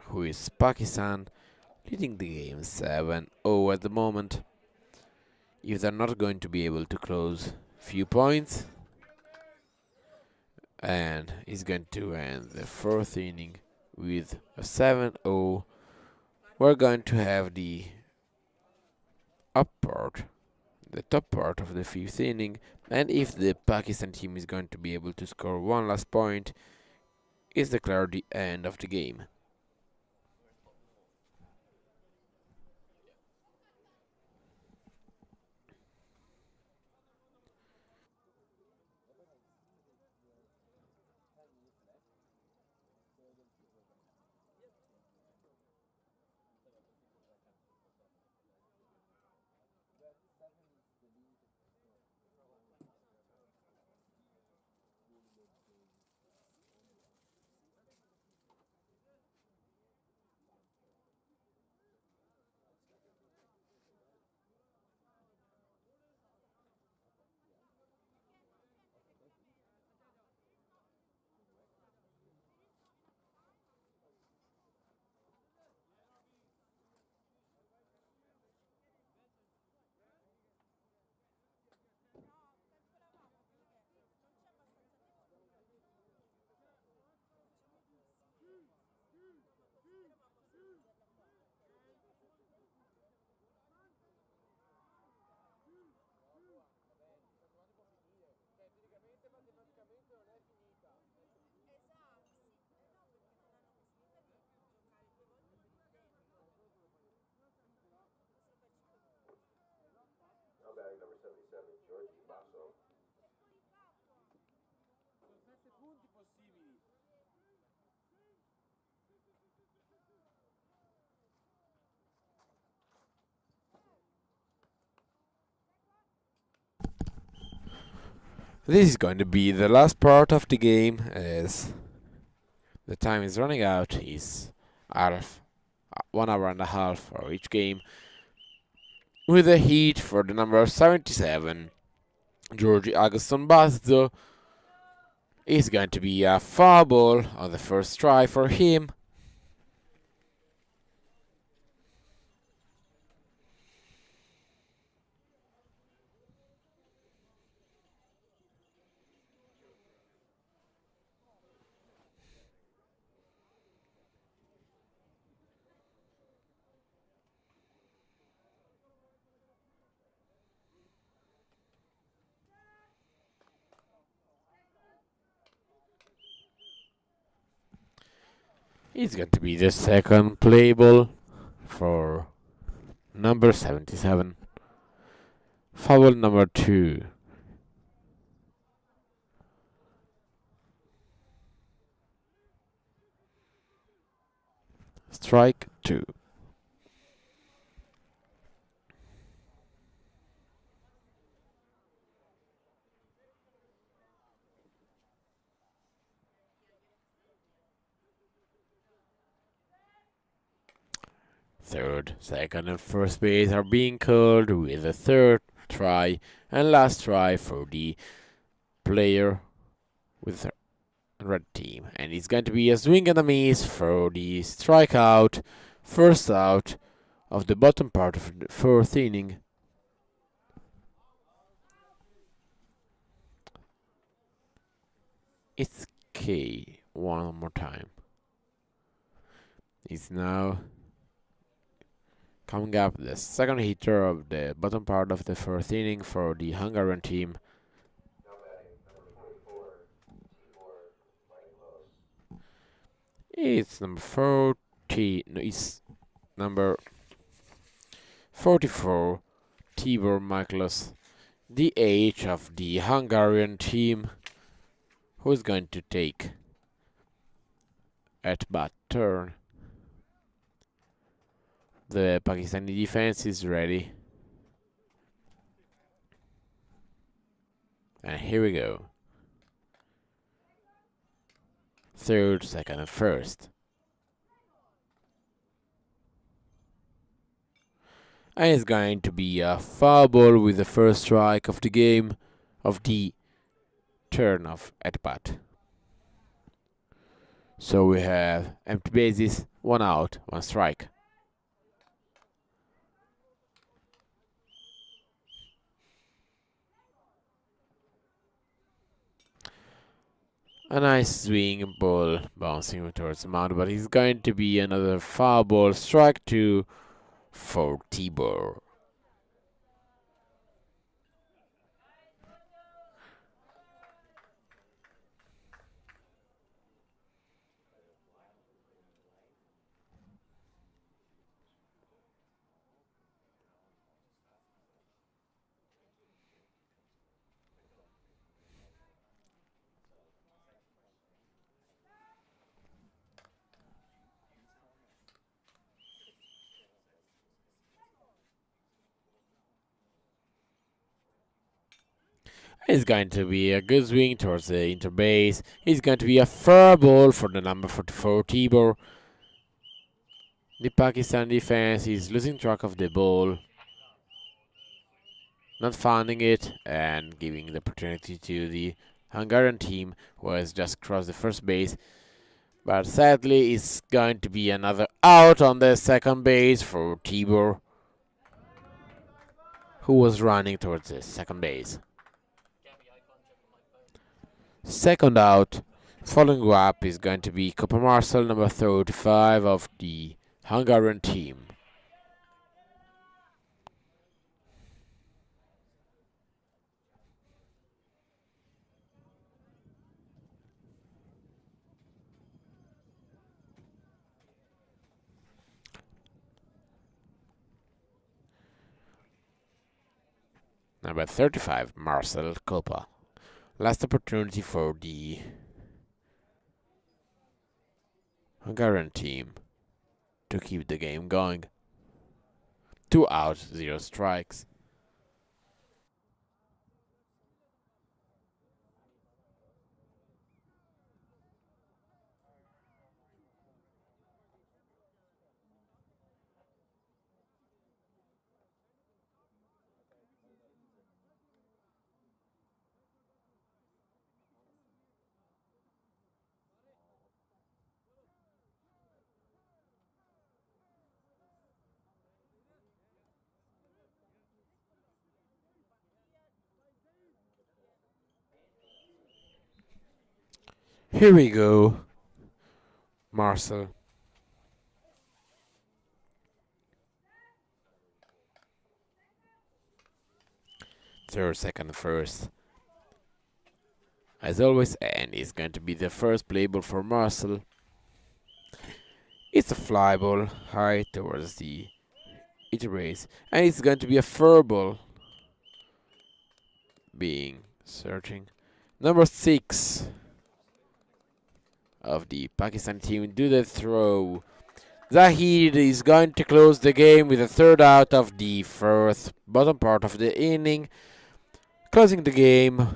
who is Pakistan, leading the game 7-0 at the moment. If they're not going to be able to close few points, and is going to end the fourth inning with a 7-0, we're going to have the top part of the fifth inning, and if the Pakistan team is going to be able to score one last point, it's declared the end of the game. This is going to be the last part of the game as the time is running out. Is half 1 hour and a half for each game. With a hit for the number 77, Georgi Agustin Bazzo, is going to be a foul ball on the first try for him. It's going to be the second play ball for number 77. Foul number 2. Strike 2. Third, second, and first base are being called with a third try and last try for the player with the red team. And it's going to be a swing and a miss for the strikeout, first out of the bottom part of the fourth inning. It's K one more time. It's now coming up the second hitter of the bottom part of the fourth inning for the Hungarian team. It's number 40. No, it's number 44, Tibor Michaelos, the age of the Hungarian team, who is going to take at bat turn. The Pakistani defense is ready. And here we go. Third, second, and first. And it's going to be a foul ball with the first strike of the game of the turn of at bat. So we have empty bases, 1 out, 1 strike. A nice swing ball bouncing towards the mound, but it's going to be another foul ball, strike 2 for Tibor. It's going to be a good swing towards the interbase. It's going to be a fair ball for the number 44 Tibor. The Pakistan defense is losing track of the ball, not finding it, and giving the opportunity to the Hungarian team, who has just crossed the first base. But sadly, it's going to be another out on the second base for Tibor, who was running towards the second base. Second out, following up is going to be Copa Marcel, number 35 of the Hungarian team. Number 35, Marcel Copa. Last opportunity for the Hungarian team to keep the game going. 2 outs, 0 strikes. Here we go, Marcel. Third, second, first. As always, and it's going to be the first play ball for Marcel. It's a fly ball high towards the it race, and it's going to be a fur ball being searching. Number 6 of the Pakistan team do the throw. Zahid is going to close the game with a third out of the first bottom part of the inning, closing the game.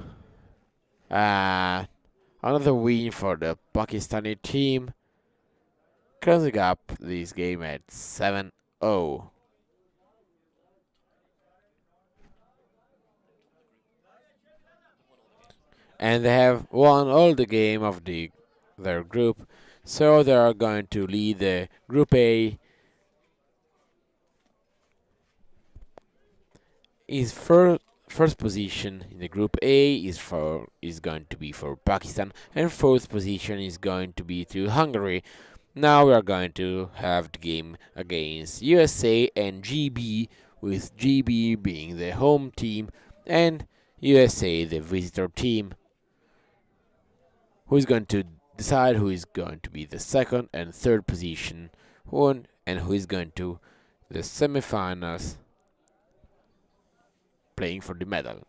Another win for the Pakistani team, closing up this game at 7-0. And they have won all the game of their group, so they are going to lead the Group A. Is first position in the Group A is going to be for Pakistan, and fourth position is going to be to Hungary. Now we are going to have the game against USA and GB, with GB being the home team and USA the visitor team, who is going to decide who is going to be the second and third position one, and who is going to the semifinals playing for the medal.